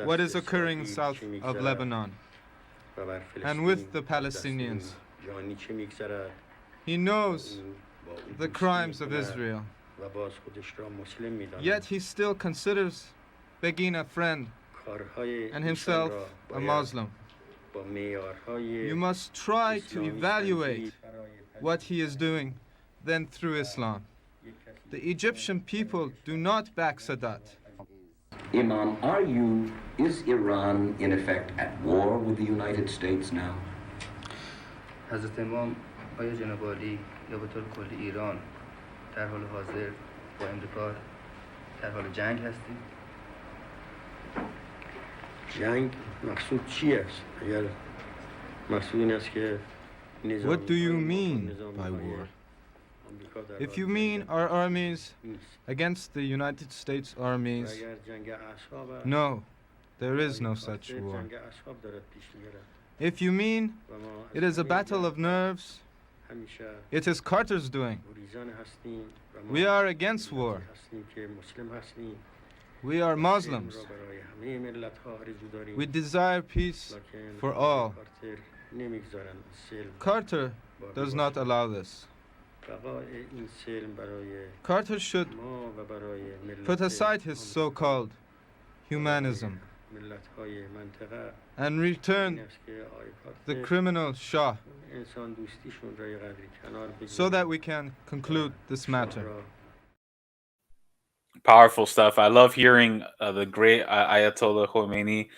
what is occurring south of Lebanon and with the Palestinians. He knows the crimes of Israel. Yet he still considers Begin a friend and himself a Muslim. You must try to evaluate what he is doing, then through Islam. The Egyptian people do not back Sadat. Imam, is Iran in effect at war with the United States now? حضرت امام آیا جناب عالی یا به طور کلی ایران در حال حاضر با امریکا در حال جنگ هستید؟ جنگ مقصود چی است؟ اگر مقصود این است که What do you mean by war? If you mean our armies against the United States armies, no, there is no such war. If you mean it is a battle of nerves, it is Carter's doing. We are against war. We are Muslims. We desire peace for all. Carter does not allow this. Carter should put aside his so-called humanism and return the criminal Shah so that we can conclude this matter. Powerful stuff. I love hearing the great Ayatollah Khomeini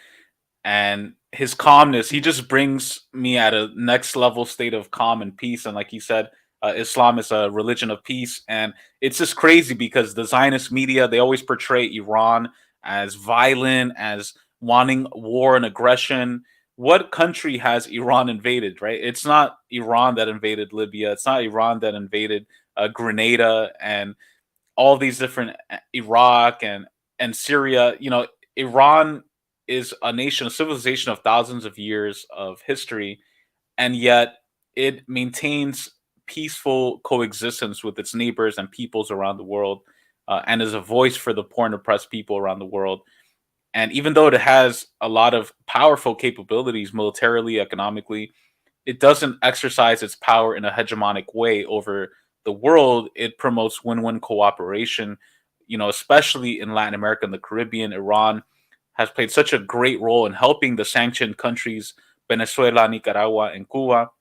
and his calmness. He just brings me at a next level state of calm and peace. And like he said, Islam is a religion of peace. And it's just crazy because the Zionist media, they always portray Iran as violent, as wanting war and aggression. What country has Iran invaded, right? It's not Iran that invaded Libya. It's not Iran that invaded Grenada and all these different Iraq and Syria. You know, Iran is a nation, a civilization of thousands of years of history, and yet it maintains peaceful coexistence with its neighbors and peoples around the world, and is a voice for the poor and oppressed people around the world. And even though it has a lot of powerful capabilities militarily, economically, it doesn't exercise its power in a hegemonic way over the world. It promotes win-win cooperation, you know, especially in Latin America and the Caribbean. Iran has played such a great role in helping the sanctioned countries, Venezuela, Nicaragua, and Cuba,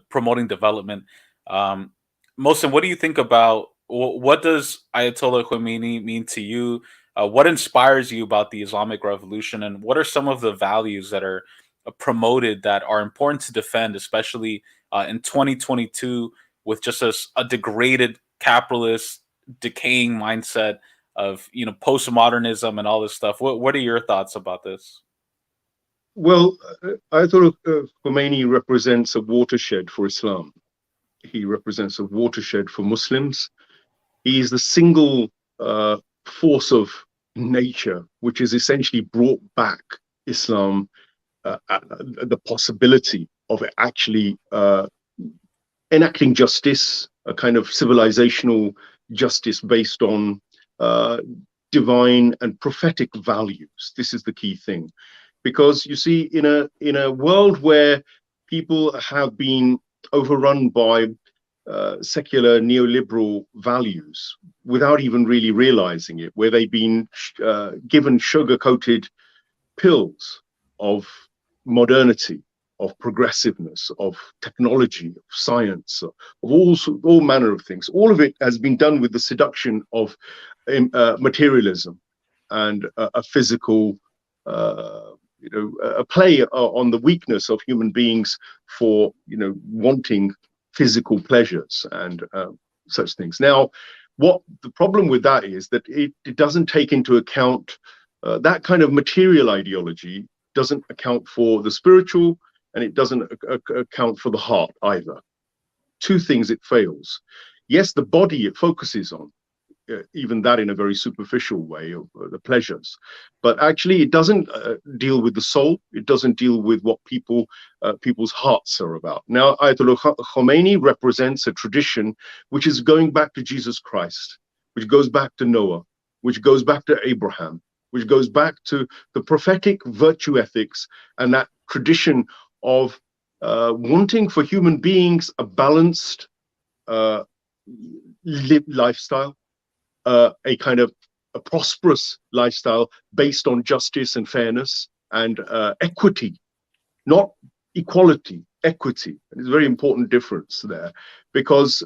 promoting development. Mohsin, what do you think about, what does Ayatollah Khomeini mean to you? What inspires you about the Islamic Revolution, and what are some of the values that are promoted that are important to defend, especially in 2022 with just a degraded capitalist, decaying mindset of, you know, postmodernism and all this stuff? What are your thoughts about this? Well, Ayatollah Khomeini represents a watershed for Islam. He represents a watershed for Muslims. He is the single force of nature which has essentially brought back Islam, the possibility of it actually enacting justice, a kind of civilizational justice based on divine and prophetic values. This is the key thing, because you see, in a world where people have been overrun by secular neoliberal values without even really realizing it, where they've been given sugar-coated pills of modernity, of progressiveness, of technology, of science, of all manner of things. All of it has been done with the seduction of materialism and a physical, a play on the weakness of human beings for, wanting physical pleasures and such things. Now, what the problem with that is that it doesn't take into account that kind of material ideology doesn't account for the spiritual, and it doesn't account for the heart either. Two things it fails. Yes, the body it focuses on, even that in a very superficial way, of the pleasures, but actually it doesn't deal with the soul. It doesn't deal with what people's hearts are about. Now, Ayatollah Khomeini represents a tradition which is going back to Jesus Christ, which goes back to Noah, which goes back to Abraham, which goes back to the prophetic virtue ethics and that tradition of wanting for human beings a balanced lifestyle, a kind of a prosperous lifestyle based on justice and fairness and equity, not equality, equity. And it's a very important difference there, because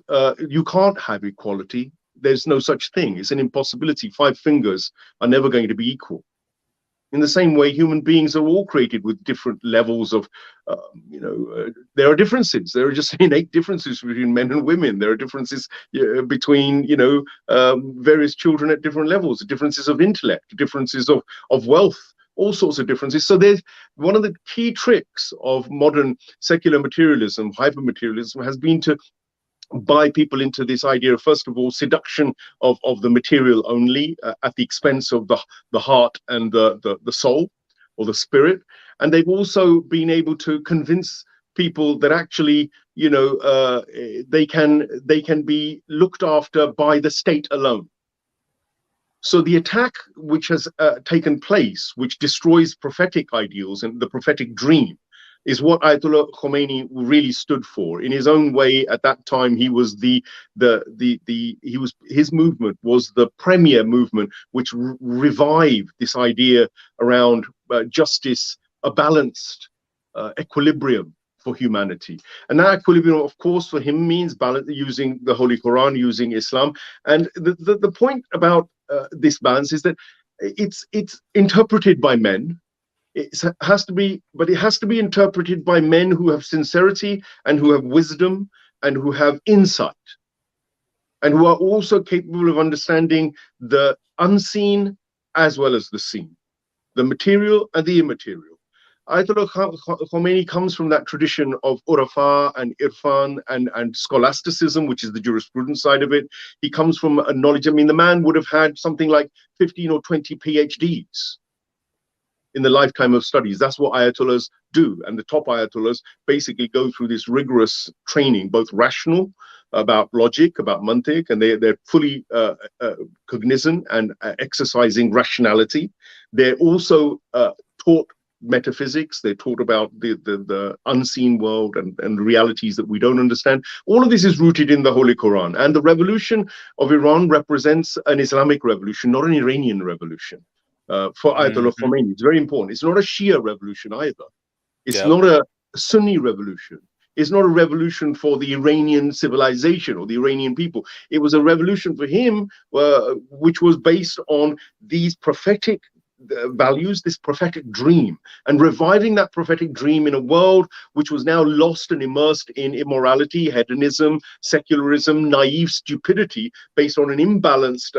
you can't have equality. There's no such thing. It's an impossibility. 5 fingers are never going to be equal. In the same way, human beings are all created with different levels of, there are differences. There are just innate differences between men and women. There are differences between, various children at different levels, differences of intellect, differences of wealth, all sorts of differences. So there's one of the key tricks of modern secular materialism, hypermaterialism, has been to buy people into this idea of, first of all, seduction of the material only at the expense of the heart and the soul or the spirit. And they've also been able to convince people that actually, they can be looked after by the state alone. So the attack which has taken place, which destroys prophetic ideals and the prophetic dream, is what Ayatollah Khomeini really stood for. In his own way, at that time, he was his movement was the premier movement which revived this idea around justice, a balanced equilibrium for humanity. And that equilibrium, of course, for him means balance, using the Holy Quran, using Islam. And the point about this balance is that it's interpreted by men. It has to be, but it has to be interpreted by men who have sincerity and who have wisdom and who have insight and who are also capable of understanding the unseen as well as the seen, the material and the immaterial. Ayatollah Khomeini comes from that tradition of urafa and irfan and scholasticism, which is the jurisprudence side of it. He comes from a knowledge. I mean, the man would have had something like 15 or 20 PhDs in the lifetime of studies. That's what Ayatollahs do. And the top Ayatollahs basically go through this rigorous training, both rational, about logic, about mantiq, and they're fully cognizant and exercising rationality. They're also taught metaphysics. They're taught about the unseen world and realities that we don't understand. All of this is rooted in the Holy Quran. And the revolution of Iran represents an Islamic revolution, not an Iranian revolution. For Ayatollah Khomeini, it's very important. It's not a Shia revolution either. It's not a Sunni revolution. It's not a revolution for the Iranian civilization or the Iranian people. It was a revolution for him, which was based on these prophetic values, this prophetic dream, and reviving that prophetic dream in a world which was now lost and immersed in immorality, hedonism, secularism, naive stupidity, based on an imbalanced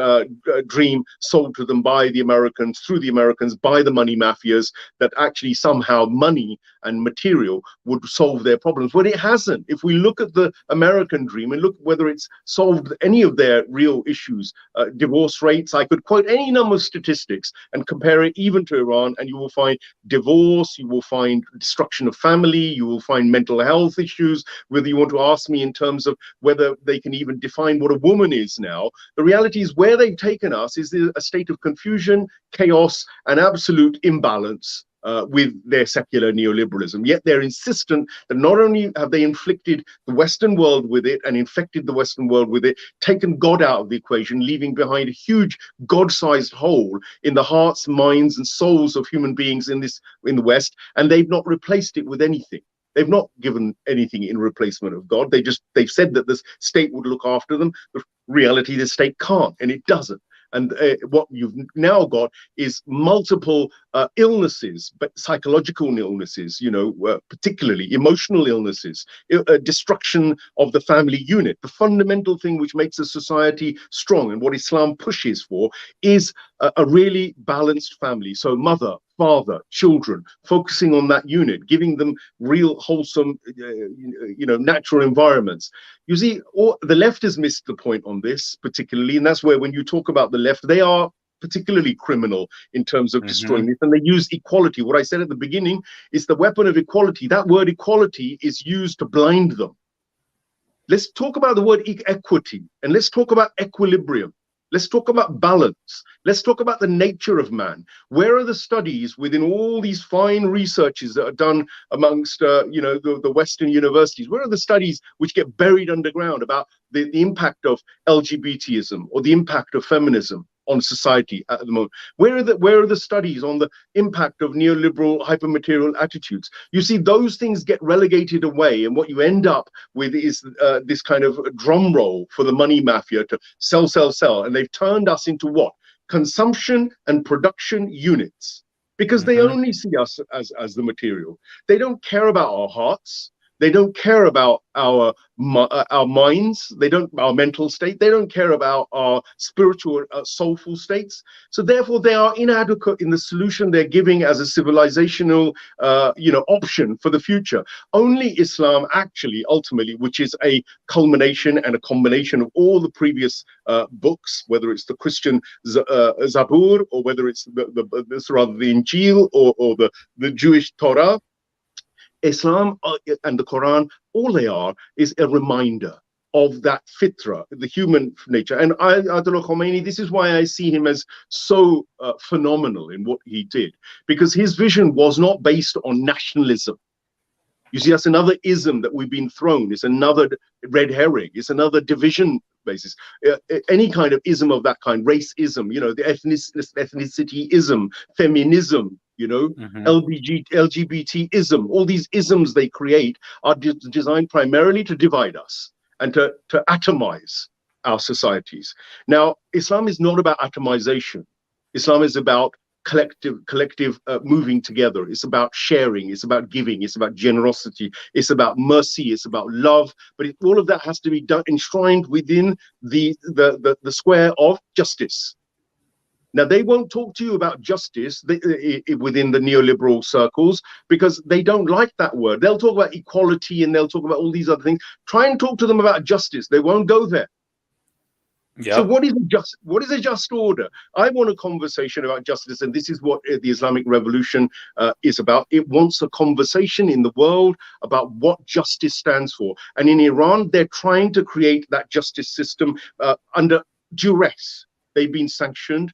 dream sold to them by the Americans, through the Americans, by the money mafias, that actually somehow money and material would solve their problems. But it hasn't. If we look at the American dream and look whether it's solved any of their real issues, divorce rates, I could quote any number of statistics and compare it even to Iran, and you will find divorce, you will find destruction of family, you will find mental health issues. Whether you want to ask me in terms of whether they can even define what a woman is now, the reality is where they've taken us is a state of confusion, chaos, and absolute imbalance with their secular neoliberalism. Yet they're insistent that not only have they inflicted the Western world with it and infected the Western world with it, taken God out of the equation, leaving behind a huge God-sized hole in the hearts, minds, and souls of human beings in the West, and they've not replaced it with anything. They've not given anything in replacement of God. They've said that the state would look after them. The reality, the state can't, and it doesn't. And what you've now got is multiple illnesses, but psychological illnesses, particularly emotional illnesses, destruction of the family unit. The fundamental thing which makes a society strong and what Islam pushes for is a really balanced family. So mother, father, children, focusing on that unit, giving them real wholesome, natural environments. You see, the left has missed the point on this particularly, and that's where when you talk about the left, they are particularly criminal in terms of destroying this, and they use equality. What I said at the beginning is the weapon of equality. That word equality is used to blind them. Let's talk about the word equity, and let's talk about equilibrium. Let's talk about balance. Let's talk about the nature of man. Where are the studies within all these fine researches that are done amongst, the Western universities? Where are the studies which get buried underground about the impact of LGBTism or the impact of feminism on society at the moment? Where are the studies on the impact of neoliberal hypermaterial attitudes? You see, those things get relegated away, and what you end up with is this kind of drum roll for the money mafia to sell, and they've turned us into what? Consumption and production units, because they only see us as the material. They don't care about our hearts. They don't care about our minds. Our mental state. They don't care about our spiritual, soulful states. So therefore, they are inadequate in the solution they're giving as a civilizational, option for the future. Only Islam, actually, ultimately, which is a culmination and a combination of all the previous books, whether it's the Christian Zabur or whether it's the Injil or the Jewish Torah. Islam and the Quran, all they are is a reminder of that fitra, the human nature. And Ayatollah Khomeini, this is why I see him as so phenomenal in what he did, because his vision was not based on nationalism. You see, that's another ism that we've been thrown. It's another red herring. It's another division basis. Any kind of ism of that kind, racism, you know, the ethnicity-ism, feminism, you know, LGBT-ism, all these isms they create are designed primarily to divide us and to atomize our societies. Now, Islam is not about atomization. Islam is about collective moving together. It's about sharing. It's about giving. It's about generosity. It's about mercy. It's about love. But all of that has to be done, enshrined within the square of justice. Now, they won't talk to you about justice within the neoliberal circles because they don't like that word. They'll talk about equality and they'll talk about all these other things. Try and talk to them about justice. They won't go there. Yep. So what is a just order? I want a conversation about justice, and this is what the Islamic Revolution is about. It wants a conversation in the world about what justice stands for. And in Iran, they're trying to create that justice system under duress. They've been sanctioned.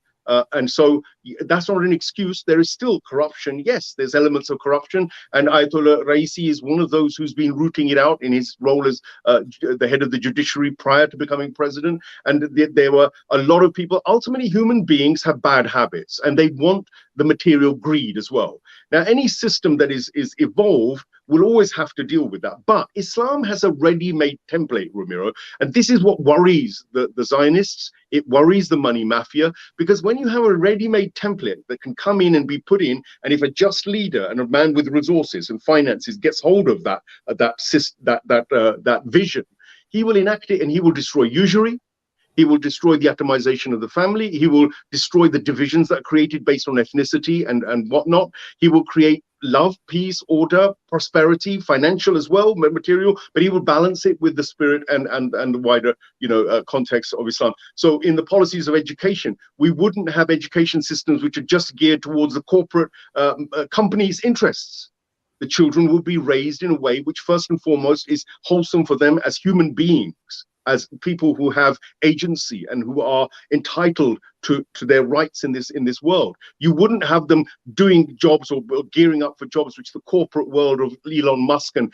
And so that's not an excuse. There is still corruption. Yes, there's elements of corruption. And Ayatollah Raisi is one of those who's been rooting it out in his role as the head of the judiciary prior to becoming president. And there were a lot of people. Ultimately, human beings have bad habits and they want the material greed as well. Now, any system that is evolved will always have to deal with that. But Islam has a ready-made template, Ramiro, and this is what worries the Zionists. It worries the money mafia, because when you have a ready-made template that can come in and be put in, and if a just leader and a man with resources and finances gets hold of that vision, he will enact it and he will destroy usury. He will destroy the atomization of the family. He will destroy the divisions that are created based on ethnicity and whatnot. He will create love, peace, order, prosperity, financial as well, material, but he will balance it with the spirit and the wider, context of Islam. So in the policies of education, we wouldn't have education systems which are just geared towards the corporate companies' interests. The children will be raised in a way which first and foremost is wholesome for them as human beings, as people who have agency and who are entitled to their rights in this world. You wouldn't have them doing jobs or gearing up for jobs which the corporate world of Elon Musk and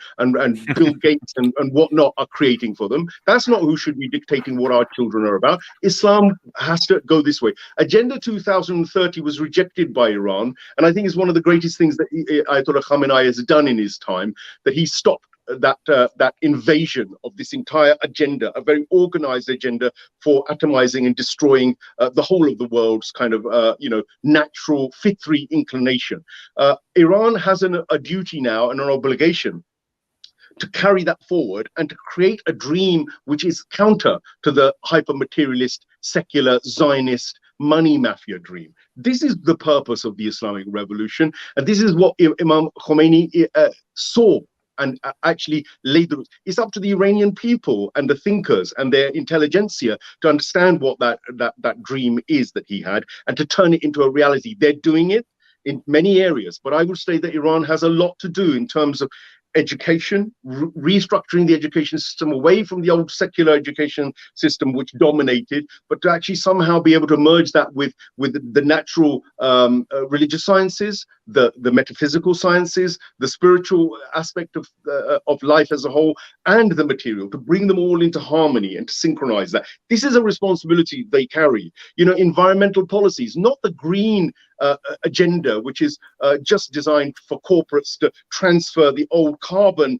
Bill Gates and whatnot are creating for them. That's not who should be dictating what our children are about. Islam has to go this way. Agenda 2030 was rejected by Iran, and I think it's one of the greatest things that Ayatollah Khamenei has done in his time, that he stopped that invasion of this entire agenda, a very organized agenda for atomizing and destroying the whole of the world's kind of natural fitri inclination. Iran has a duty now and an obligation to carry that forward and to create a dream which is counter to the hyper-materialist, secular, Zionist, money mafia dream. This is the purpose of the Islamic Revolution, and this is what Imam Khomeini saw and actually laid the roots. It's up to the Iranian people and the thinkers and their intelligentsia to understand what that dream is that he had and to turn it into a reality. They're doing it in many areas, but I would say that Iran has a lot to do in terms of education, restructuring the education system away from the old secular education system which dominated, but to actually somehow be able to merge that with the natural religious sciences, the metaphysical sciences, the spiritual aspect of life as a whole, and the material, to bring them all into harmony and to synchronize that. This is a responsibility they carry. Environmental policies, not the green agenda, which is just designed for corporates to transfer the old carbon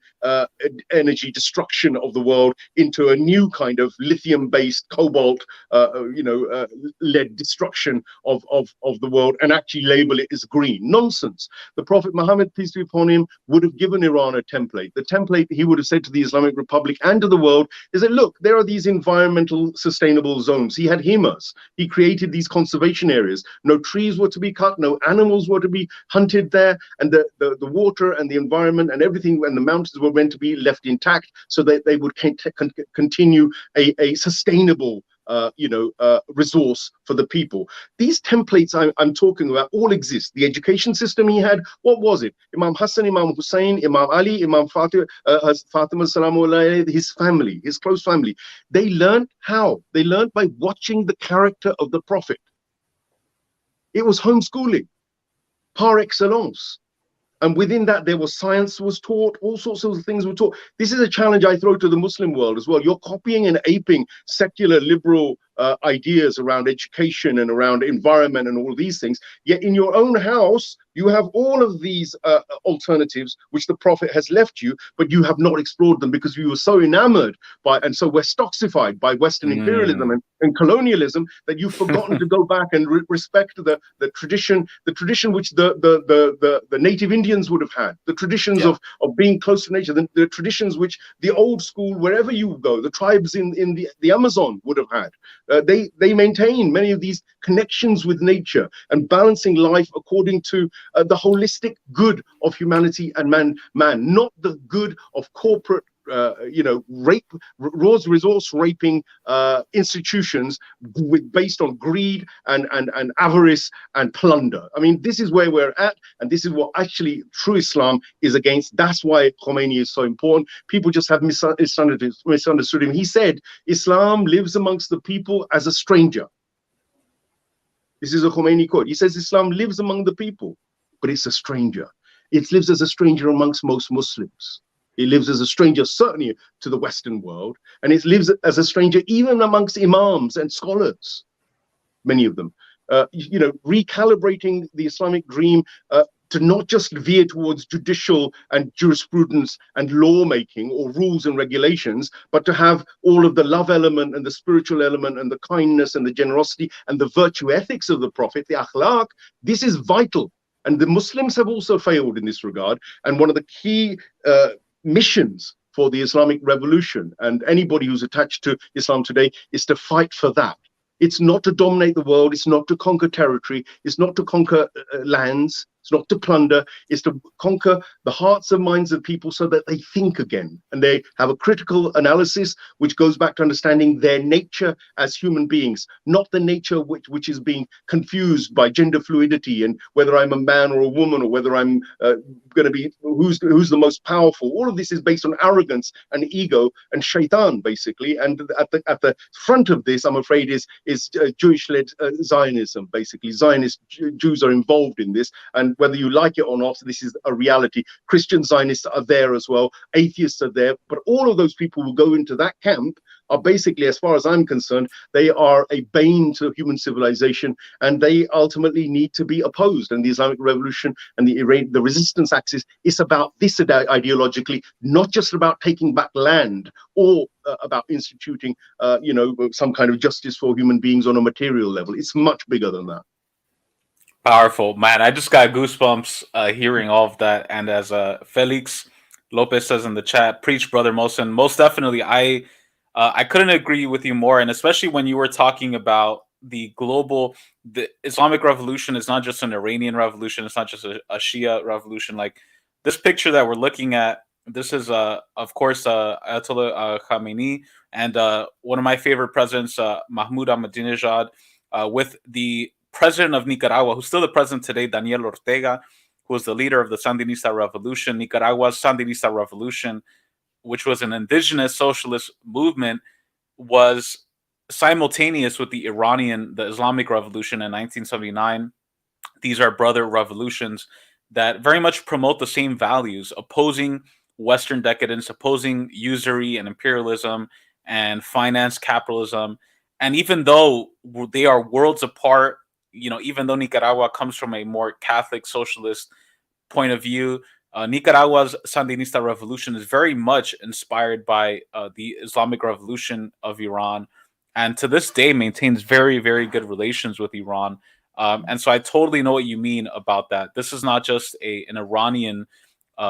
energy destruction of the world into a new kind of lithium-based cobalt, led destruction of the world, and actually label it as green. Nonsense. The Prophet Muhammad, peace be upon him, would have given Iran a template. The template he would have said to the Islamic Republic and to the world is that, look, there are these environmental sustainable zones. He had himas. He created these conservation areas. No trees were to be cut, no animals were to be hunted there, and the water and the environment and everything and the mountains were meant to be left intact so that they would continue a sustainable resource for the people. These templates I'm talking about all exist. The education system he had, what was it? Imam Hassan, Imam Hussein, Imam Ali, Imam Fatima, Salamu alayhi, his family, his close family. They learned how? They learned by watching the character of the Prophet. It was homeschooling par excellence. And within that, there was science was taught, all sorts of things were taught. This is a challenge I throw to the Muslim world as well. You're copying and aping secular liberal ideas around education and around environment and all these things. Yet in your own house, you have all of these alternatives which the Prophet has left you, but you have not explored them because you were so enamored by, and so we're stoxified by Western imperialism and colonialism that you've forgotten to go back and respect the tradition which the native Indians would have had, the traditions of being close to nature, the traditions which the old school, wherever you go, the tribes in the Amazon would have had. They maintain many of these connections with nature and balancing life according to the holistic good of humanity and man, not the good of corporate resource raping institutions based on greed and avarice and plunder. I mean, this is where we're at, and this is what actually true Islam is against. That's why Khomeini is so important. People just have misunderstood him. He said Islam lives amongst the people as a stranger. This is a Khomeini quote. He says Islam lives among the people, but it's a stranger. It lives as a stranger amongst most Muslims. It lives as a stranger, certainly to the Western world, and it lives as a stranger even amongst imams and scholars, many of them. Recalibrating the Islamic dream to not just veer towards judicial and jurisprudence and lawmaking or rules and regulations, but to have all of the love element and the spiritual element and the kindness and the generosity and the virtue ethics of the Prophet, the akhlaq. This is vital. And the Muslims have also failed in this regard. And one of the key missions for the Islamic revolution and anybody who's attached to Islam today is to fight for that. It's not to dominate the world. It's not to conquer territory. It's not to conquer lands. It's not to plunder. It's to conquer the hearts and minds of people so that they think again and they have a critical analysis which goes back to understanding their nature as human beings, not the nature which is being confused by gender fluidity and whether I'm a man or a woman or whether I'm going to be who's the most powerful. All of this is based on arrogance and ego and shaitan, basically. And at the front of this, I'm afraid, is Jewish-led Zionism, basically. Zionist Jews are involved in this, and whether you like it or not, this is a reality. Christian Zionists are there as well. Atheists are there. But all of those people who go into that camp are basically, as far as I'm concerned, they are a bane to human civilization, and they ultimately need to be opposed. And the Islamic Revolution and the resistance axis is about this ideologically, not just about taking back land or about instituting, some kind of justice for human beings on a material level. It's much bigger than that. Powerful, man. I just got goosebumps hearing all of that. And as Felix Lopez says in the chat, preach, brother Mohsin. Most definitely, I couldn't agree with you more. And especially when you were talking about the Islamic revolution is not just an Iranian revolution. It's not just a Shia revolution. Like this picture that we're looking at, this is, of course, Ayatollah Khamenei and one of my favorite presidents, Mahmoud Ahmadinejad, with the president of Nicaragua, who's still the president today, Daniel Ortega, who was the leader of the Sandinista revolution. Nicaragua's Sandinista revolution, which was an indigenous socialist movement, was simultaneous with the Islamic revolution in 1979. These are brother revolutions that very much promote the same values, opposing Western decadence, opposing usury and imperialism and finance capitalism. And even though they are worlds apart, even though Nicaragua comes from a more Catholic socialist point of view, Nicaragua's Sandinista revolution is very much inspired by the Islamic Revolution of Iran, and to this day maintains very, very good relations with Iran. And so I totally know what you mean about that. This is not just an Iranian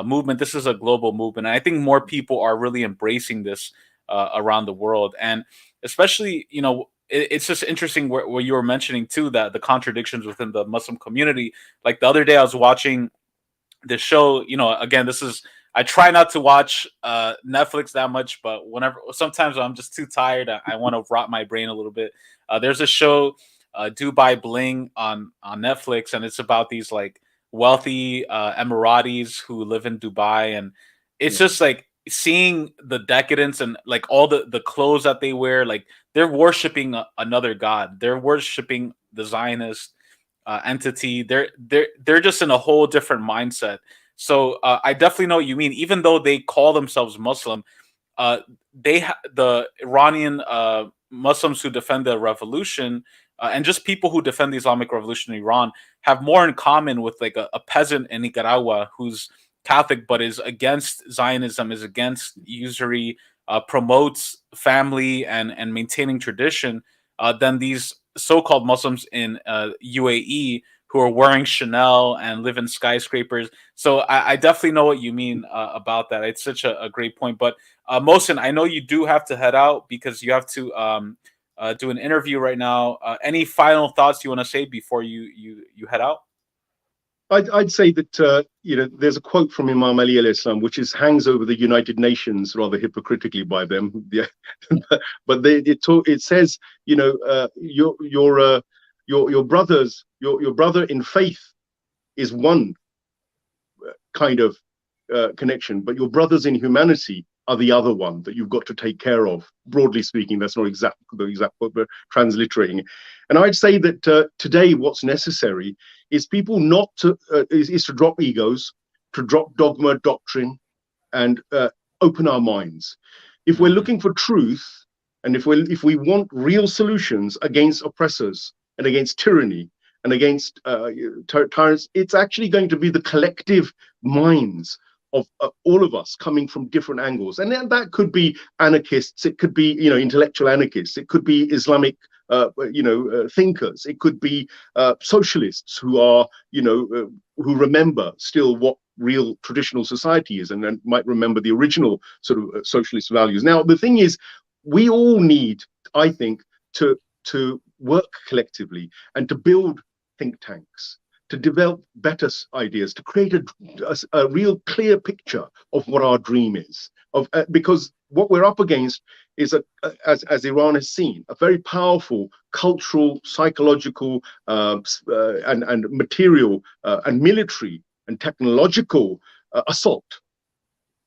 movement. This is a global movement. And I think more people are really embracing this around the world. And especially, it's just interesting where you were mentioning too, that the contradictions within the Muslim community. Like the other day I was watching the show, again, I try not to watch Netflix that much, but sometimes I'm just too tired. I want to rot my brain a little bit. There's a show, Dubai Bling on Netflix, and it's about these like wealthy Emiratis who live in Dubai, and it's just like seeing the decadence and like all the clothes that they wear. Like they're worshiping another god. They're worshiping the Zionist entity. They're just in a whole different mindset. So I definitely know what you mean. Even though they call themselves Muslim, the Iranian Muslims who defend the revolution and just people who defend the Islamic Revolution in Iran have more in common with like a peasant in Nicaragua who's Catholic but is against Zionism, is against usury, promotes family and maintaining tradition, than these so-called Muslims in UAE who are wearing Chanel and live in skyscrapers. So I definitely know what you mean about that. It's such a great point. But Mohsin, I know you do have to head out because you have to do an interview right now. Any final thoughts you want to say before you head out? I'd say that there's a quote from Imam Ali al-Islam which hangs over the United Nations rather hypocritically by them. Yeah. But it says, your brothers, your brother in faith is one kind of connection, but your brothers in humanity are the other one that you've got to take care of. Broadly speaking, that's not the exact quote, but transliterating it. And I'd say that today what's necessary is people not to is to drop egos, to drop dogma, doctrine, and open our minds. If we're looking for truth, and if we want real solutions against oppressors and against tyranny and against tyrants, it's actually going to be the collective minds of all of us coming from different angles. And that could be anarchists, it could be intellectual anarchists, it could be Islamic thinkers, it could be socialists who are who remember still what real traditional society is and might remember the original sort of socialist values. Now the thing is, we all need, I think, to work collectively and to build think tanks, to develop better ideas, to create a real clear picture of what our dream is. Because what we're up against is, as Iran has seen, a very powerful cultural, psychological, and material and military and technological assault.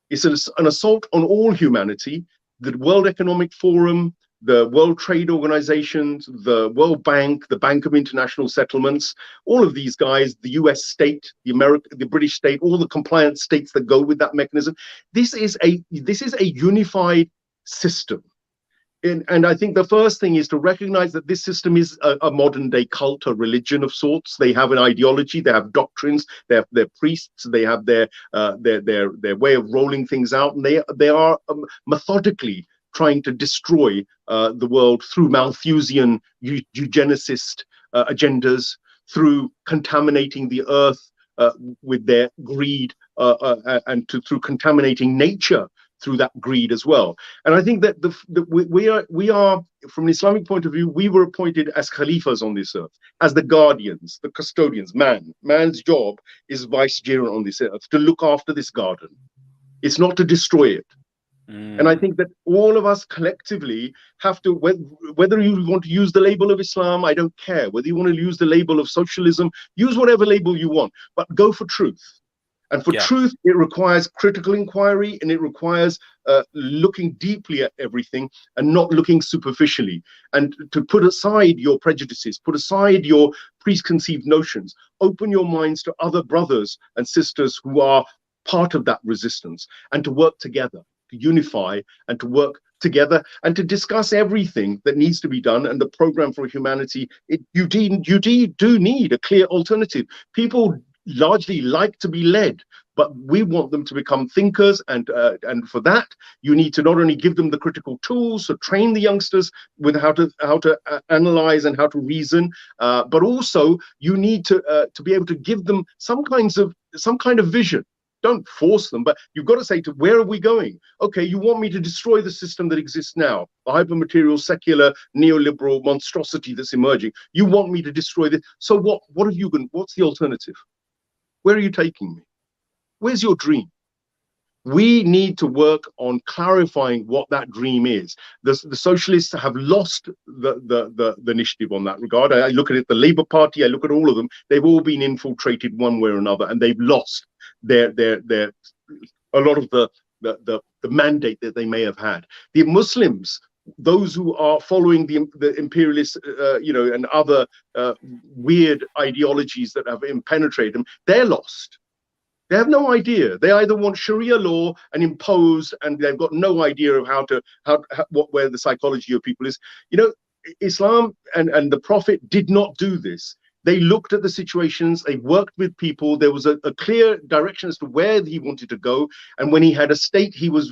It's an assault on all humanity. The World Economic Forum, the World Trade Organization, the World Bank, the Bank of International Settlements, all of these guys, the US state, the British state, all the compliant states that go with that mechanism. This is a unified system. And I think the first thing is to recognize that this system is a modern day cult, a religion of sorts. They have an ideology, they have doctrines, they have their priests, they have their way of rolling things out, and they are methodically trying to destroy the world through Malthusian eugenicist agendas, through contaminating the earth with their greed, and through contaminating nature through that greed as well. And I think that we are, from an Islamic point of view, we were appointed as khalifas on this earth, as the guardians, the custodians. Man's job is vicegerent on this earth, to look after this garden. It's not to destroy it. And I think that all of us collectively have to, whether you want to use the label of Islam, I don't care. Whether you want to use the label of socialism, use whatever label you want, but go for truth. And for truth, it requires critical inquiry, and it requires looking deeply at everything and not looking superficially, and to put aside your prejudices, put aside your preconceived notions, open your minds to other brothers and sisters who are part of that resistance, and to work together, to unify and to work together and to discuss everything that needs to be done. And the program for humanity, you do need a clear alternative. People largely like to be led, but we want them to become thinkers, and for that you need to not only give them the critical tools to train the youngsters with how to analyze and how to reason, but also you need to be able to give them some kind of vision. Don't force them, but you've got to say, to where are we going? Okay, you want me to destroy the system that exists now, the hypermaterial, secular, neoliberal monstrosity that's emerging. You want me to destroy this. So what's the alternative? Where are you taking me? Where's your dream? We need to work on clarifying what that dream is. The socialists have lost the initiative on that regard. I look at it, the Labour Party, I look at all of them. They've all been infiltrated one way or another, and they've lost a lot of the mandate that they may have had. The Muslims, those who are following the imperialists, and other weird ideologies that have penetrated them, they're lost. They have no idea. They either want Sharia law and impose, and they've got no idea of where the psychology of people is. You know, Islam and the Prophet did not do this. They looked at the situations, they worked with people. There was a clear direction as to where he wanted to go. And when he had a state, he was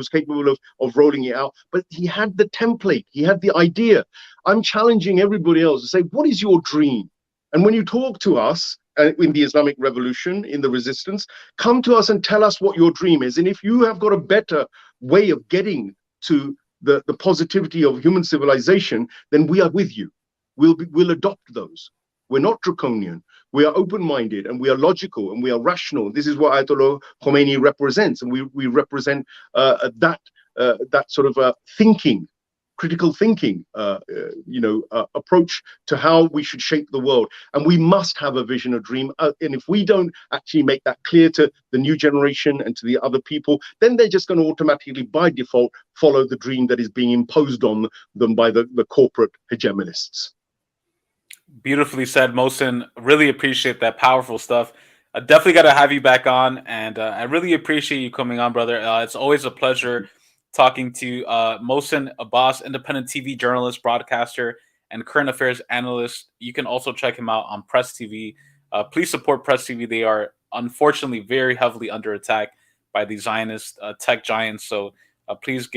capable of rolling it out. But he had the template, he had the idea. I'm challenging everybody else to say, what is your dream? And when you talk to us in the Islamic Revolution, in the resistance, come to us and tell us what your dream is. And if you have got a better way of getting to the positivity of human civilization, then we are with you. We'll adopt those. We're not draconian. We are open-minded and we are logical and we are rational. This is what Ayatollah Khomeini represents, and we represent that sort of thinking, critical thinking, approach to how we should shape the world. And we must have a vision, a dream. And if we don't actually make that clear to the new generation and to the other people, then they're just going to automatically, by default, follow the dream that is being imposed on them by the corporate hegemonists. Beautifully said, Mohsin. Really appreciate that powerful stuff. I definitely got to have you back on, and I really appreciate you coming on, brother. It's always a pleasure talking to Mohsin Abbas, independent TV journalist, broadcaster, and current affairs analyst. You can also check him out on Press TV. Please support Press TV. They are unfortunately very heavily under attack by the Zionist tech giants. So please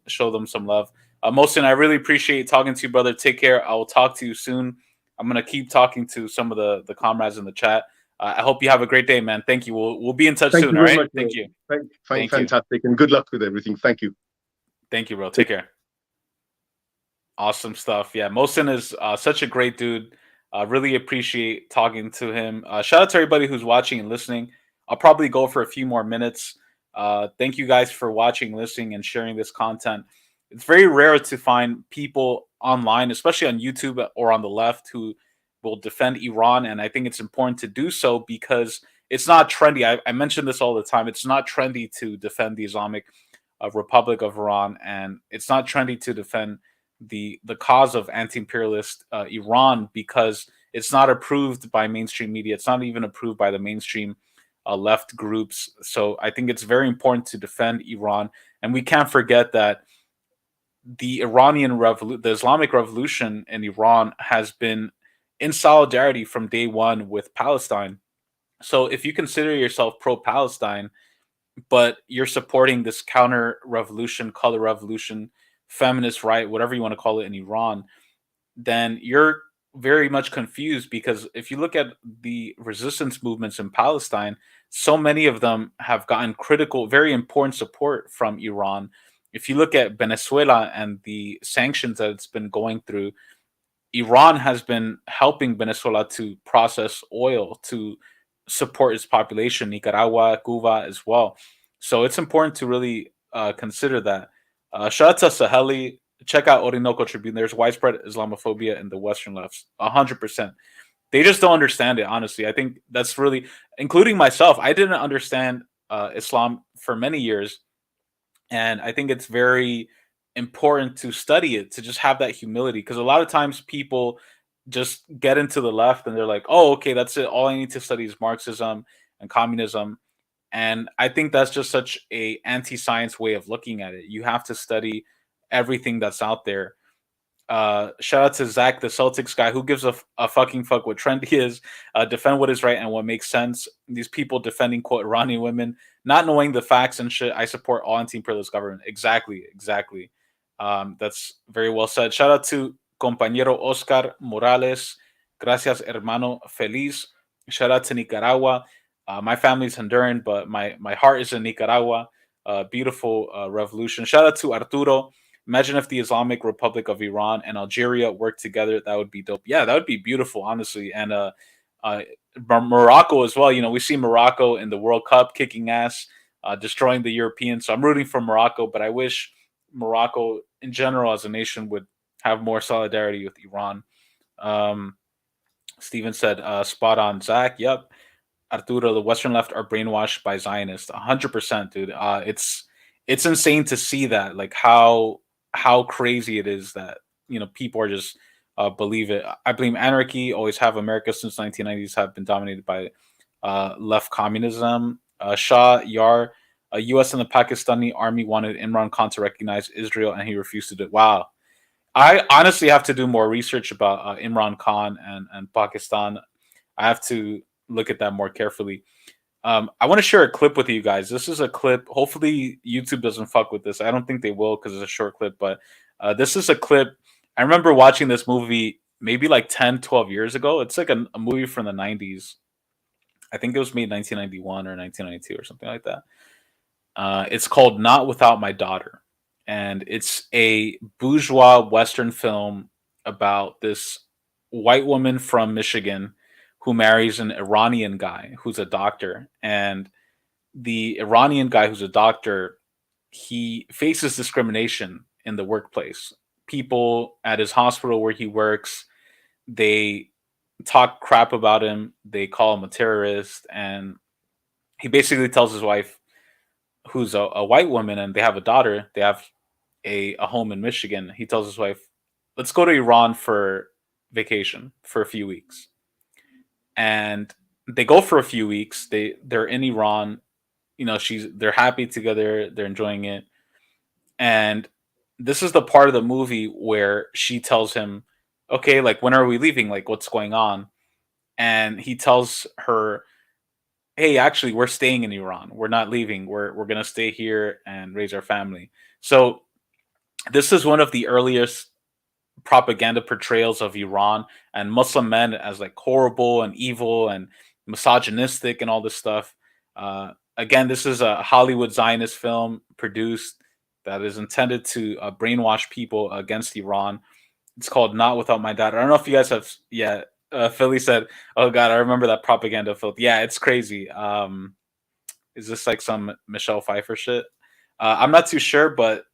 show them some love. Mohsin, I really appreciate talking to you, brother. Take care. I will talk to you soon. I'm going to keep talking to some of the comrades in the chat. I hope you have a great day, man. Thank you. We'll be in touch soon, all right? Much, Thank you. Fantastic. And good luck with everything. Thank you. Thank you, bro. Take care. Awesome stuff. Yeah, Mohsin is such a great dude. Really appreciate talking to him. Shout out to everybody who's watching and listening. I'll probably go for a few more minutes. Thank you guys for watching, listening, and sharing this content. It's very rare to find people online, especially on YouTube or on the left, who will defend Iran. And I think it's important to do so because it's not trendy. I mention this all the time. It's not trendy to defend the Islamic Republic of Iran. And it's not trendy to defend the cause of anti-imperialist Iran because it's not approved by mainstream media. It's not even approved by the mainstream left groups. So I think it's very important to defend Iran. And we can't forget that the Islamic Revolution in Iran has been in solidarity from day one with Palestine. So if you consider yourself pro-Palestine, but you're supporting this counter-revolution, color revolution, feminist right, whatever you want to call it in Iran, then you're very much confused, because if you look at the resistance movements in Palestine, so many of them have gotten critical, very important support from Iran. If you look at Venezuela and the sanctions that it's been going through, Iran has been helping Venezuela to process oil to support its population, Nicaragua, Cuba as well. So it's important to really consider that. Shout out to Saheli. Check out Orinoco Tribune. There's widespread Islamophobia in the Western left, 100%. They just don't understand it, honestly. I think that's really, including myself, I didn't understand Islam for many years. And I think it's very important to study it, to just have that humility. Because a lot of times people just get into the left and they're like, oh, okay, that's it. All I need to study is Marxism and communism. And I think that's just such a anti-science way of looking at it. You have to study everything that's out there. Shout out to Zach, the Celtics guy, who gives a fucking fuck what trendy is. Defend what is right and what makes sense. These people defending, quote, Iranian women, not knowing the facts and shit. I support all anti-imperialist government. Exactly. That's very well said. Shout out to compañero Oscar Morales. Gracias, hermano. Feliz. Shout out to Nicaragua. My family's Honduran, but my heart is in Nicaragua. Beautiful revolution. Shout out to Arturo. Imagine if the Islamic Republic of Iran and Algeria worked together. That would be dope. Yeah, that would be beautiful, honestly. And Morocco as well. You know, we see Morocco in the World Cup kicking ass, destroying the Europeans. So I'm rooting for Morocco, but I wish Morocco in general as a nation would have more solidarity with Iran. Steven said, spot on, Zach. Yep. Arturo, the Western left are brainwashed by Zionists. 100%, dude. It's insane to see that, like how crazy it is that, you know, people are just believe it. I blame anarchy. Always have. America since 1990s have been dominated by left communism. Shah Yar, U.S. and the Pakistani army wanted Imran Khan to recognize Israel, and he refused to do it. Wow. I honestly have to do more research about Imran Khan and Pakistan. I have to look at that more carefully. I want to share a clip with you guys. This is a clip. Hopefully YouTube doesn't fuck with this. I don't think they will because it's a short clip, but this is a clip. I remember watching this movie maybe like 10, 12 years ago. It's like a movie from the 90s. I think it was made 1991 or 1992 or something like that. It's called Not Without My Daughter. And it's a bourgeois Western film about this white woman from Michigan who marries an Iranian guy who's a doctor. And the Iranian guy who's a doctor, he faces discrimination in the workplace. People at his hospital where he works, they talk crap about him. They call him a terrorist. And he basically tells his wife, who's a white woman, and they have a daughter, they have a home in Michigan. He tells his wife, let's go to Iran for vacation for a few weeks. And they go for a few weeks. They're in Iran. You know, they're happy together. They're enjoying it. And this is the part of the movie where she tells him, okay, like, when are we leaving? Like, what's going on? And he tells her, hey, actually, we're staying in Iran. We're not leaving. We're going to stay here and raise our family. So this is one of the earliest propaganda portrayals of Iran and Muslim men as like horrible and evil and misogynistic and all this stuff. Again, this is a Hollywood Zionist film produced that is intended to brainwash people against Iran. It's called Not Without My Daughter. I don't know if you guys have yet. Philly said, oh God, I remember that propaganda film. Yeah, it's crazy. Is this like some Michelle Pfeiffer shit? I'm not too sure, but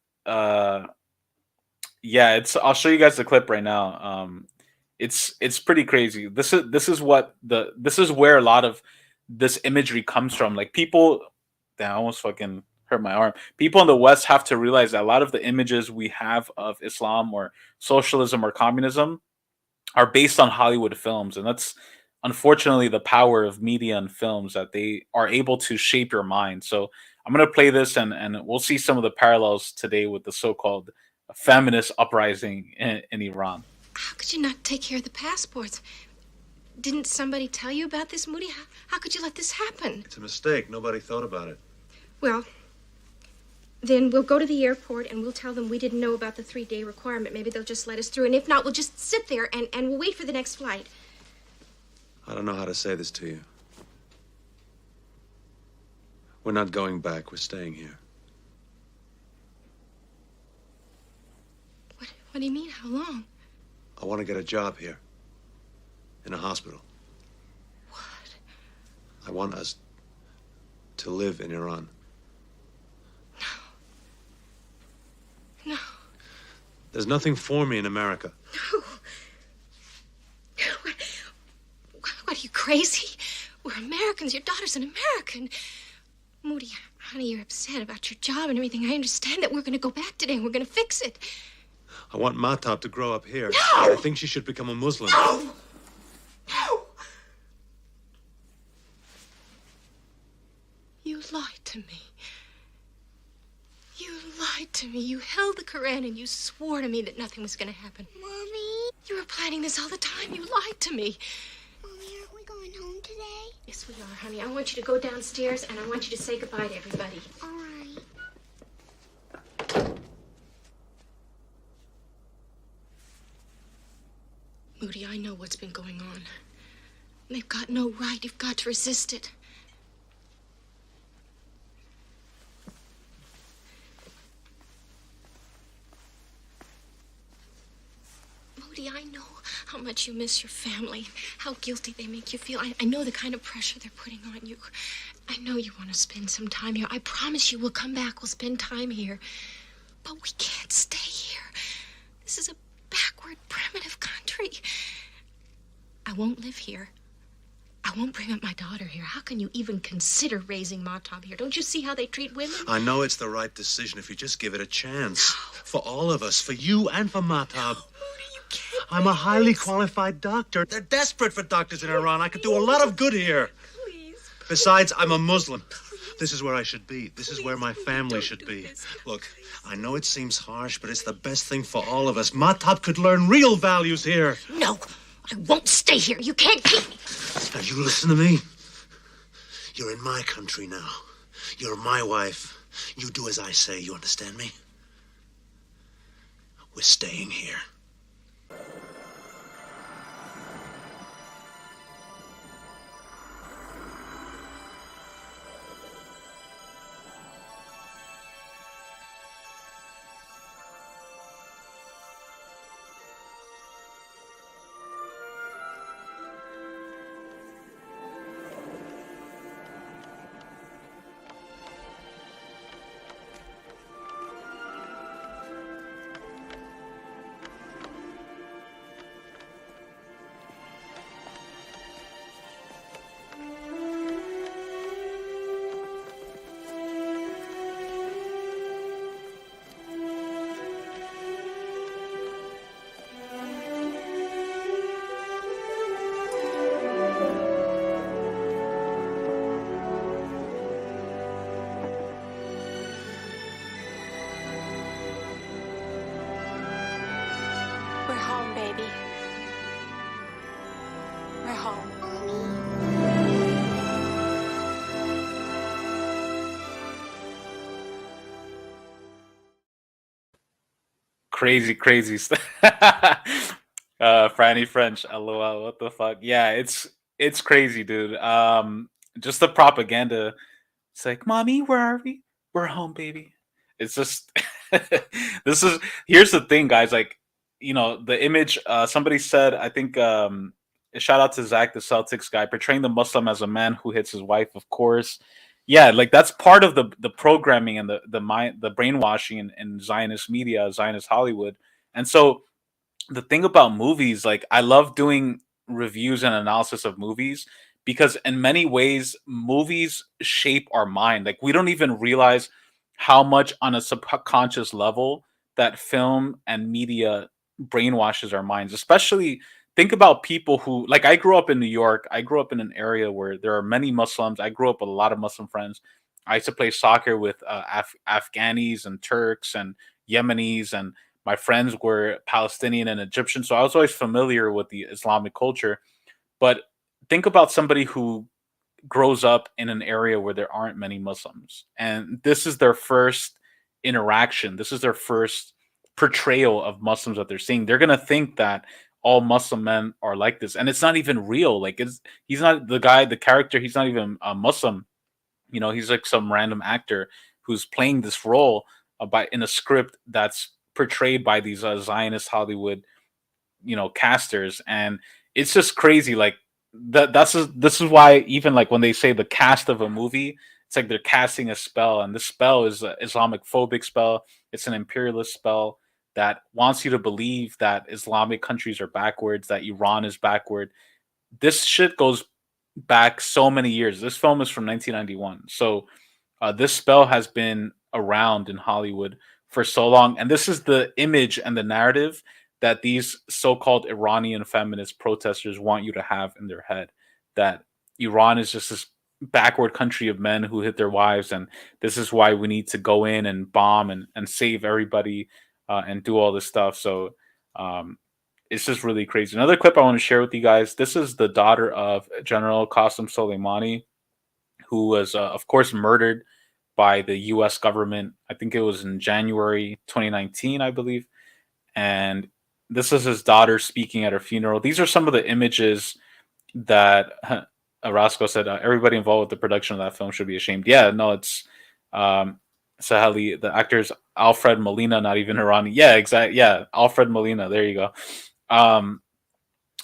yeah, I'll show you guys the clip right now. It's pretty crazy. This is where a lot of this imagery comes from. Like, people, damn, I almost fucking hurt my arm. People in the West have to realize that a lot of the images we have of Islam or socialism or communism are based on Hollywood films. And that's unfortunately the power of media and films, that they are able to shape your mind. So I'm going to play this and we'll see some of the parallels today with the so-called feminist uprising in Iran. How could you not take care of the passports? Didn't somebody tell you about this, Moody? How could you let this happen? It's a mistake. Nobody thought about it. Well, then we'll go to the airport and we'll tell them we didn't know about the 3-day requirement. Maybe they'll just let us through. And if not, we'll just sit there and we'll wait for the next flight. I don't know how to say this to you. We're not going back. We're staying here. What do you mean? How long? I want to get a job here. In a hospital. What? I want us to live in Iran. No. There's nothing for me in America. No. What, are you crazy? We're Americans. Your daughter's an American. Moody, honey, you're upset about your job and everything. I understand that. We're going to go back today and we're going to fix it. I want Mahtab to grow up here. No! I think she should become a Muslim. No! No! You lied to me. You lied to me. You held the Quran and you swore to me that nothing was going to happen. Mommy? You were planning this all the time. You lied to me. Mommy, aren't we going home today? Yes, we are, honey. I want you to go downstairs and I want you to say goodbye to everybody. All right. Moody, I know what's been going on. They've got no right. You've got to resist it. Moody, I know how much you miss your family, how guilty they make you feel. I know the kind of pressure they're putting on you. I know you want to spend some time here. I promise you we'll come back. We'll spend time here. But we can't stay here. This is a backward, primitive country. I won't live here. I won't bring up my daughter here. How can you even consider raising Mahtab here? Don't you see how they treat women? I know it's the right decision if you just give it a chance. No. For all of us, for you and for Mahtab. No, Moody, you can't. I'm a highly qualified doctor. They're desperate for doctors in Iran. I could do a lot of good here. Please. Besides, I'm a Muslim. This is where I should be. This is where my family should be. Look, I know it seems harsh, but it's the best thing for all of us. Matab could learn real values here. No, I won't stay here. You can't keep me. Now, you listen to me. You're in my country now. You're my wife. You do as I say. You understand me? We're staying here. We're home, baby. We're home. Crazy stuff. Franny French, LOL, what the fuck? Yeah, it's crazy, dude. Just the propaganda. It's like, mommy, where are we? We're home, baby. It's just here's the thing, guys. Like, you know, the image. Somebody said, I think, shout out to Zach, the Celtics guy, portraying the Muslim as a man who hits his wife. Of course, yeah, like that's part of the programming and the brainwashing in Zionist media, Zionist Hollywood. And so the thing about movies, like I love doing reviews and analysis of movies because in many ways movies shape our mind. Like we don't even realize how much on a subconscious level that film and media brainwashes our minds. Especially think about people who, like, I grew up in New York. I grew up in an area where there are many Muslims. I grew up with a lot of Muslim friends. I used to play soccer with Afghanis and Turks and Yemenis, and my friends were Palestinian and Egyptian. So I was always familiar with the Islamic culture. But think about somebody who grows up in an area where there aren't many Muslims, and this is their first interaction. This is their first portrayal of Muslims that they're seeing. They're gonna think that all Muslim men are like this, and it's not even real. Like, he's not the guy, the character. He's not even a Muslim. You know, he's like some random actor who's playing this role in a script that's portrayed by these Zionist Hollywood, you know, casters, and it's just crazy. Like this is why even like when they say the cast of a movie, it's like they're casting a spell, and this spell is an Islamic phobic spell. It's an imperialist spell that wants you to believe that Islamic countries are backwards, that Iran is backward. This shit goes back so many years. This film is from 1991. So this spell has been around in Hollywood for so long. And this is the image and the narrative that these so-called Iranian feminist protesters want you to have in their head, that Iran is just this backward country of men who hit their wives, and this is why we need to go in and bomb and save everybody and do all this stuff. So it's just really crazy. Another clip I want to share with you guys. This is the daughter of General Qasem Soleimani, who was, of course, murdered by the U.S. government. I think it was in January 2019, I believe. And this is his daughter speaking at her funeral. These are some of the images that Roscoe said, everybody involved with the production of that film should be ashamed. Yeah, no, it's Saheli. The actor's Alfred Molina, not even Irani. Yeah, exactly. Yeah, Alfred Molina. There you go.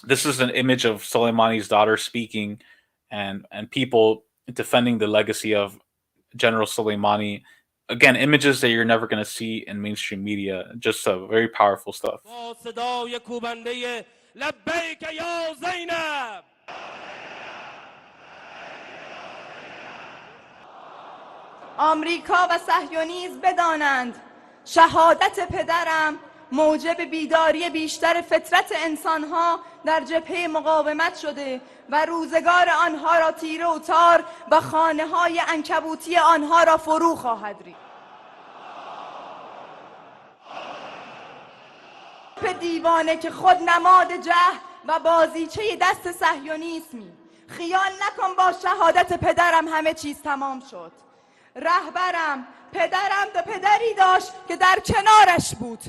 This is an image of Soleimani's daughter speaking, and people defending the legacy of General Soleimani. Again, images that you're never going to see in mainstream media. Just very powerful stuff. آمریکا و صهیونیسم بدانند شهادت پدرم موجب بیداری بیشتر فطرت انسانها در جبهه مقاومت شده و روزگار آنها را تیره و تار و خانه‌های عنکبوتی آنها را فرو خواهد ریخت. به دیوانه که خود نماد جهل و بازیچه دست صهیونیسمی، خیال نکن با شهادت پدرم همه چیز تمام شد. رهبرم پدرم به پدری داشت که در کنارش بود،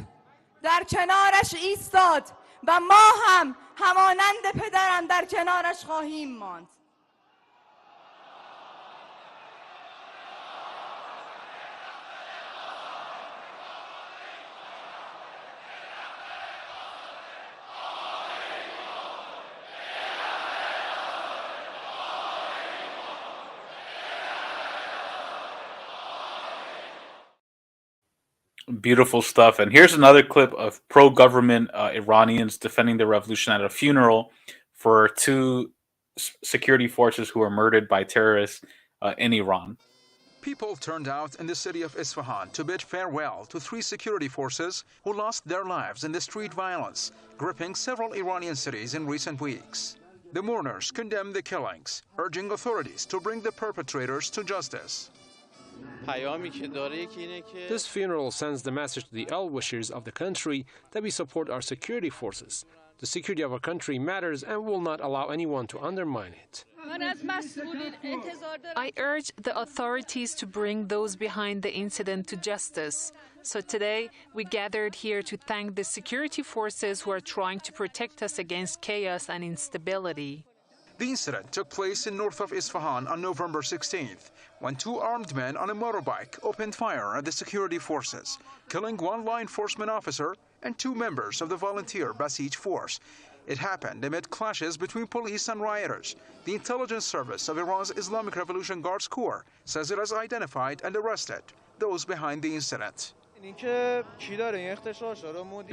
در کنارش ایستاد و ما هم همانند پدرم در کنارش خواهیم ماند. Beautiful stuff. And here's another clip of pro-government Iranians defending the revolution at a funeral for two security forces who were murdered by terrorists in Iran. People turned out in the city of Isfahan to bid farewell to three security forces who lost their lives in the street violence, gripping several Iranian cities in recent weeks. The mourners condemned the killings, urging authorities to bring the perpetrators to justice. This funeral sends the message to the well-wishers of the country that we support our security forces. The security of our country matters and will not allow anyone to undermine it. I urge the authorities to bring those behind the incident to justice. So today, we gathered here to thank the security forces who are trying to protect us against chaos and instability. The incident took place in north of Isfahan on November 16th, when two armed men on a motorbike opened fire at the security forces, killing one law enforcement officer and two members of the volunteer Basij force. It happened amid clashes between police and rioters. The intelligence service of Iran's Islamic Revolution Guards Corps says it has identified and arrested those behind the incident.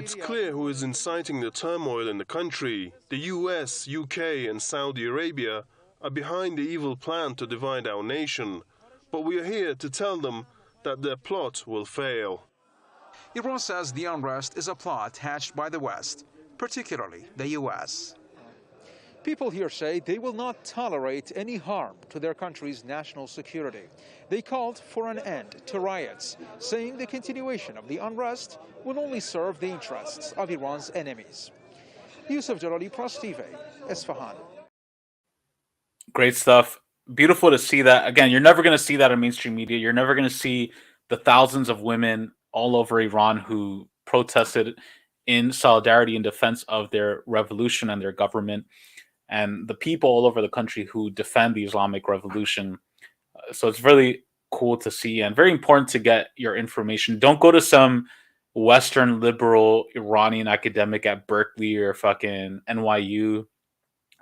It's clear who is inciting the turmoil in the country. The US, UK and Saudi Arabia are behind the evil plan to divide our nation. But we are here to tell them that their plot will fail. Iran says the unrest is a plot hatched by the West, particularly the US. People here say they will not tolerate any harm to their country's national security. They called for an end to riots, saying the continuation of the unrest will only serve the interests of Iran's enemies. Yusuf Jalali, Press TV, Isfahan. Great stuff. Beautiful to see that. Again, you're never going to see that in mainstream media. You're never going to see the thousands of women all over Iran who protested in solidarity in defense of their revolution and their government, and the people all over the country who defend the Islamic Revolution. So it's really cool to see and very important to get your information. Don't go to some Western liberal Iranian academic at Berkeley or fucking NYU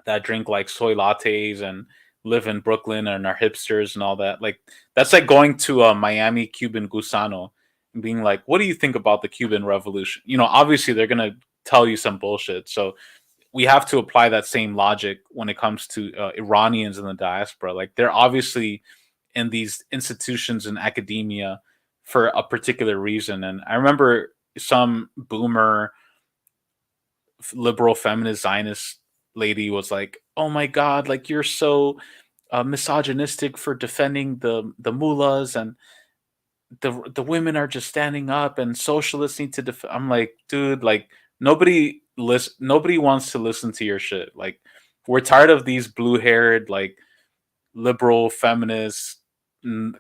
that drink like soy lattes and live in Brooklyn and are hipsters and all that. Like, that's like going to a Miami Cuban Gusano and being like, what do you think about the Cuban Revolution? You know, obviously they're going to tell you some bullshit. So we have to apply that same logic when it comes to Iranians in the diaspora. Like, they're obviously in these institutions in academia for a particular reason. And I remember some boomer liberal feminist Zionist lady was like, oh my God, like, you're so misogynistic for defending the mullahs, and the women are just standing up and socialists need to defend. I'm like, dude, like, nobody wants to listen to your shit. Like, we're tired of these blue-haired, like, liberal feminists,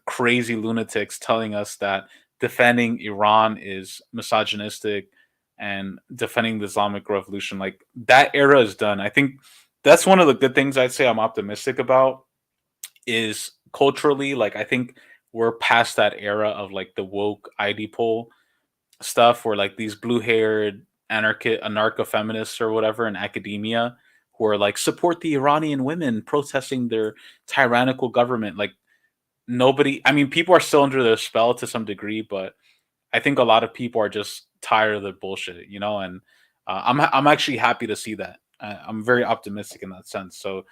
crazy lunatics telling us that defending Iran is misogynistic and defending the Islamic Revolution. Like, that era is done. I think that's one of the good things I'd say I'm optimistic about is culturally, like, I think we're past that era of like the woke ID poll stuff where like these blue-haired anarcho-feminists or whatever in academia who are like, support the Iranian women protesting their tyrannical government. Like, nobody, I mean, people are still under their spell to some degree, but I think a lot of people are just tired of the bullshit, you know, and I'm actually happy to see that. I'm very optimistic in that sense. So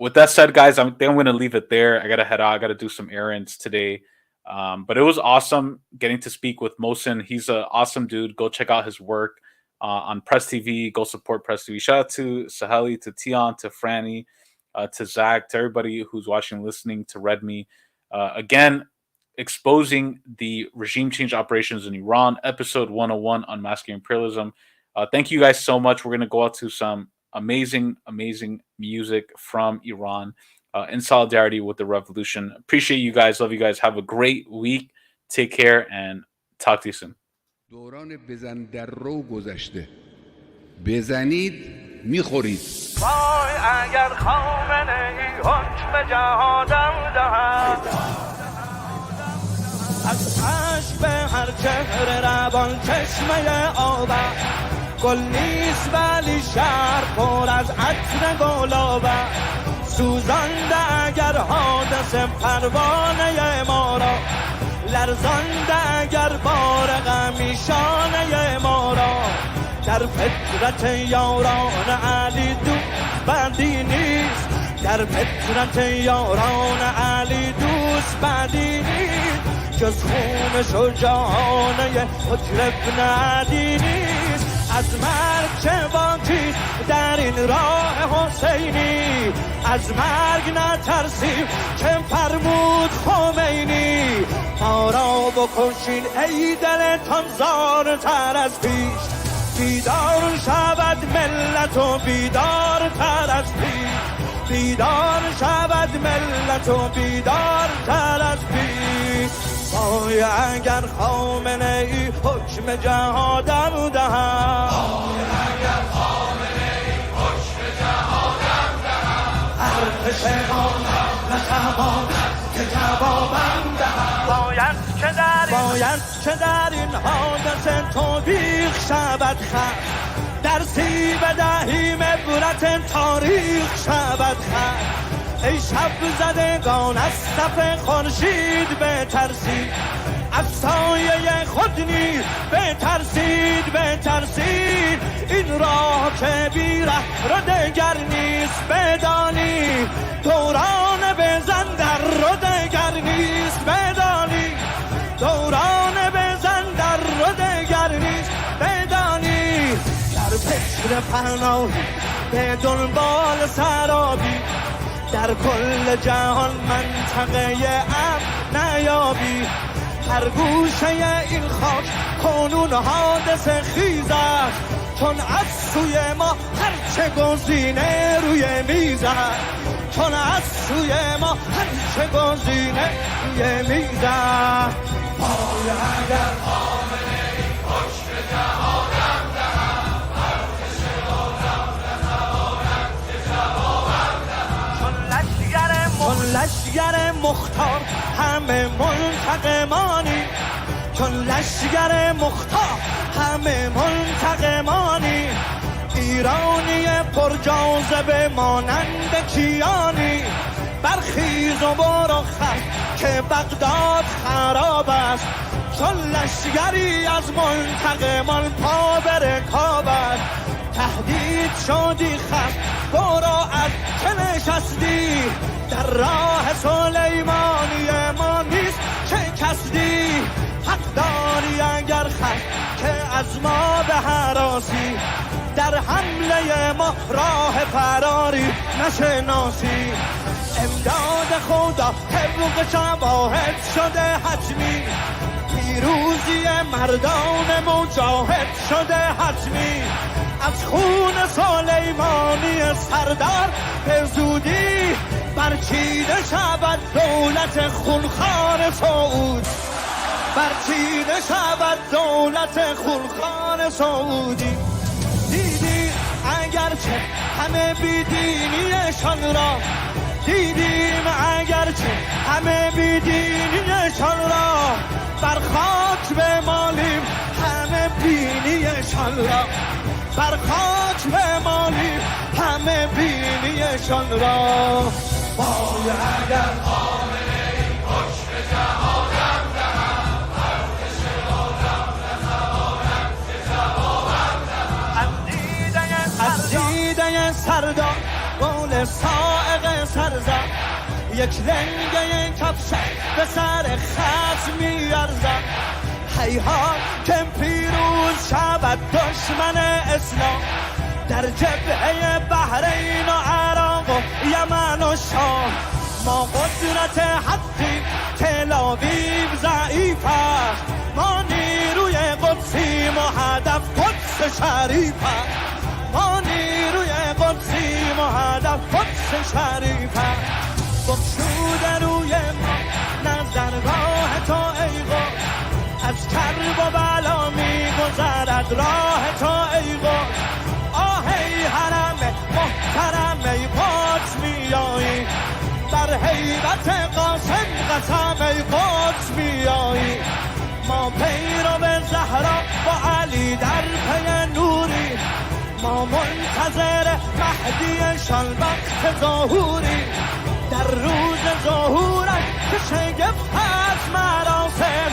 with that said, guys, I think I'm going to leave it there. I got to head out. I got to do some errands today. But it was awesome getting to speak with Mohsin. He's an awesome dude. Go check out his work on Press TV. Go support Press TV. Shout out to Saheli, to Tion, to Franny, to Zach, to everybody who's watching, listening, to Redmi. Again, exposing the regime change operations in Iran, episode 101, Unmasking Imperialism. Thank you guys so much. We're going to go out to some amazing, amazing music from Iran in solidarity with the revolution. Appreciate you guys. Love you guys. Have a great week. Take care and talk to you soon. دوران بزن در رو گذشته بزنید میخورید وای اگر خامنه ای حکم جهادم دهد از عشق به هر چهره روان چشمه آبم گل نیست ولی شهر پر از عطر گلابم سوزانده اگر حادث پروانه ما را لرزانده اگر بار غمیشانه ما را در فطرت یاران علی دو بدی نیست در فطرت یاران علی دوست بدی نیست جز خون شجاعانه حجر ابن عدی نیست از مرگ چه باکی در این راه حسینی از مرگ نترسیم چه فرمود خمینی ما را بکشین ای دلتان زارتر از پیش بیدار شود ملت و بیدار تر از پیش بیدار شود ملت و بیدار تر از پیش وای اگر خامنه ای حکم جهادم دهد وای اگر خامنه ای حکم جهادم دهد ارتش آدم نتواند که جوابم دهد باید که در این حادثه توبیخ شود خط درسی بدهیم عبرت تاریخ شود خط ای شب زدگان از صف خورشید بترسید از سایه خود نیز بترسید این راه که بی ره رو دگر نیست بدانی دوران بزن در رو دگر نیست بدانی دوران بزن در رو دگر نیست بدانی در فکر پناهی به دنبال سرابی در کل جهان منطقه امن نیابی هر گوشه این خاک کنون حادثه خیز است چون از سوی ما هرچه گزینه روی میز است چون از سوی ما هرچه گزینه روی میز است وای اگر خامنه ای حکم جهادم دهد ارتش آدم نتواند که جوابم دهد چون لشگر مختار همه منتقمانی چون لشگر مختار همه منتقمانی ایرانی پر جاذبه مانند کیانی برخیز و برو خط که بغداد خراب است چون لشگری از منتقمان پا به رکاب است تهدید شدی خط برو از که نشستی در راه سلیمانی ما نیست شکستی حق داری اگر خط که از ما به هراسی در حمله ما راه فراری نشناسی امداد خدا طبق شواهد شده حتمی پیروزی مردان مجاهد شده حتمی از خون سلیمانی سردار به زودی برچیده شود دولت خونخوار سعود برچیده شود دولت خونخوار سعودی دیدی اگرچه همه بیدینیشان را دیدیم اگرچه همه بیدینیشان را بر خاک بمالیم همه بینیشان را بر خاک بمالیم همه بینیشان را وای اگر خامنه ای حکم جهادم دهد ارتش آدم نتواند که جوابم دهد از دیده سردار گل صاعق سرزد یک لنگه کفشک به سر خط هیهات که پیروز شود دشمن اسلام در جبهه بحرین و عراق و یمن و شام. ما قدرت حقی تل‌آویو ضعیف است، ما نیروی قدسیم و هدف قدس شریف است، ما نیروی قدسیم و هدف قدس شریف است. بگشوده روی ما نظرگاه تو ای قدس، از کرب و بلا می‌گذرد راه تو ای قدس. آه ای حرم محترم ای قدس میایی، بر هیبت قاسم قسم ای قدس میایی. ما پیرو زهرا و علی در پی نوری، ما منتظر مهدی شان وقت ظهوری. در روز ظهورش که شگفت از مراسم،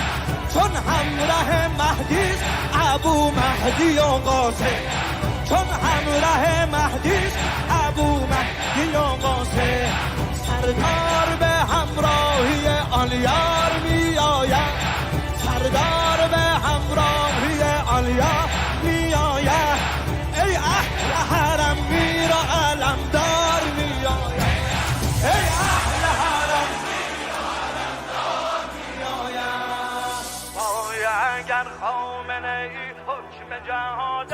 چون همراه مهدیست ابو مهدی و قاسم، چون همراه مهدیست ابو مهدی و قاسم. سردار به همراهی آن یار می آید، سردار به همراهی آن یار می آید. ای اهل حرم میر و علمدار می آید، ای اهل حرم میر و علمدار می آید. اگر خامنه ای حکم جهاد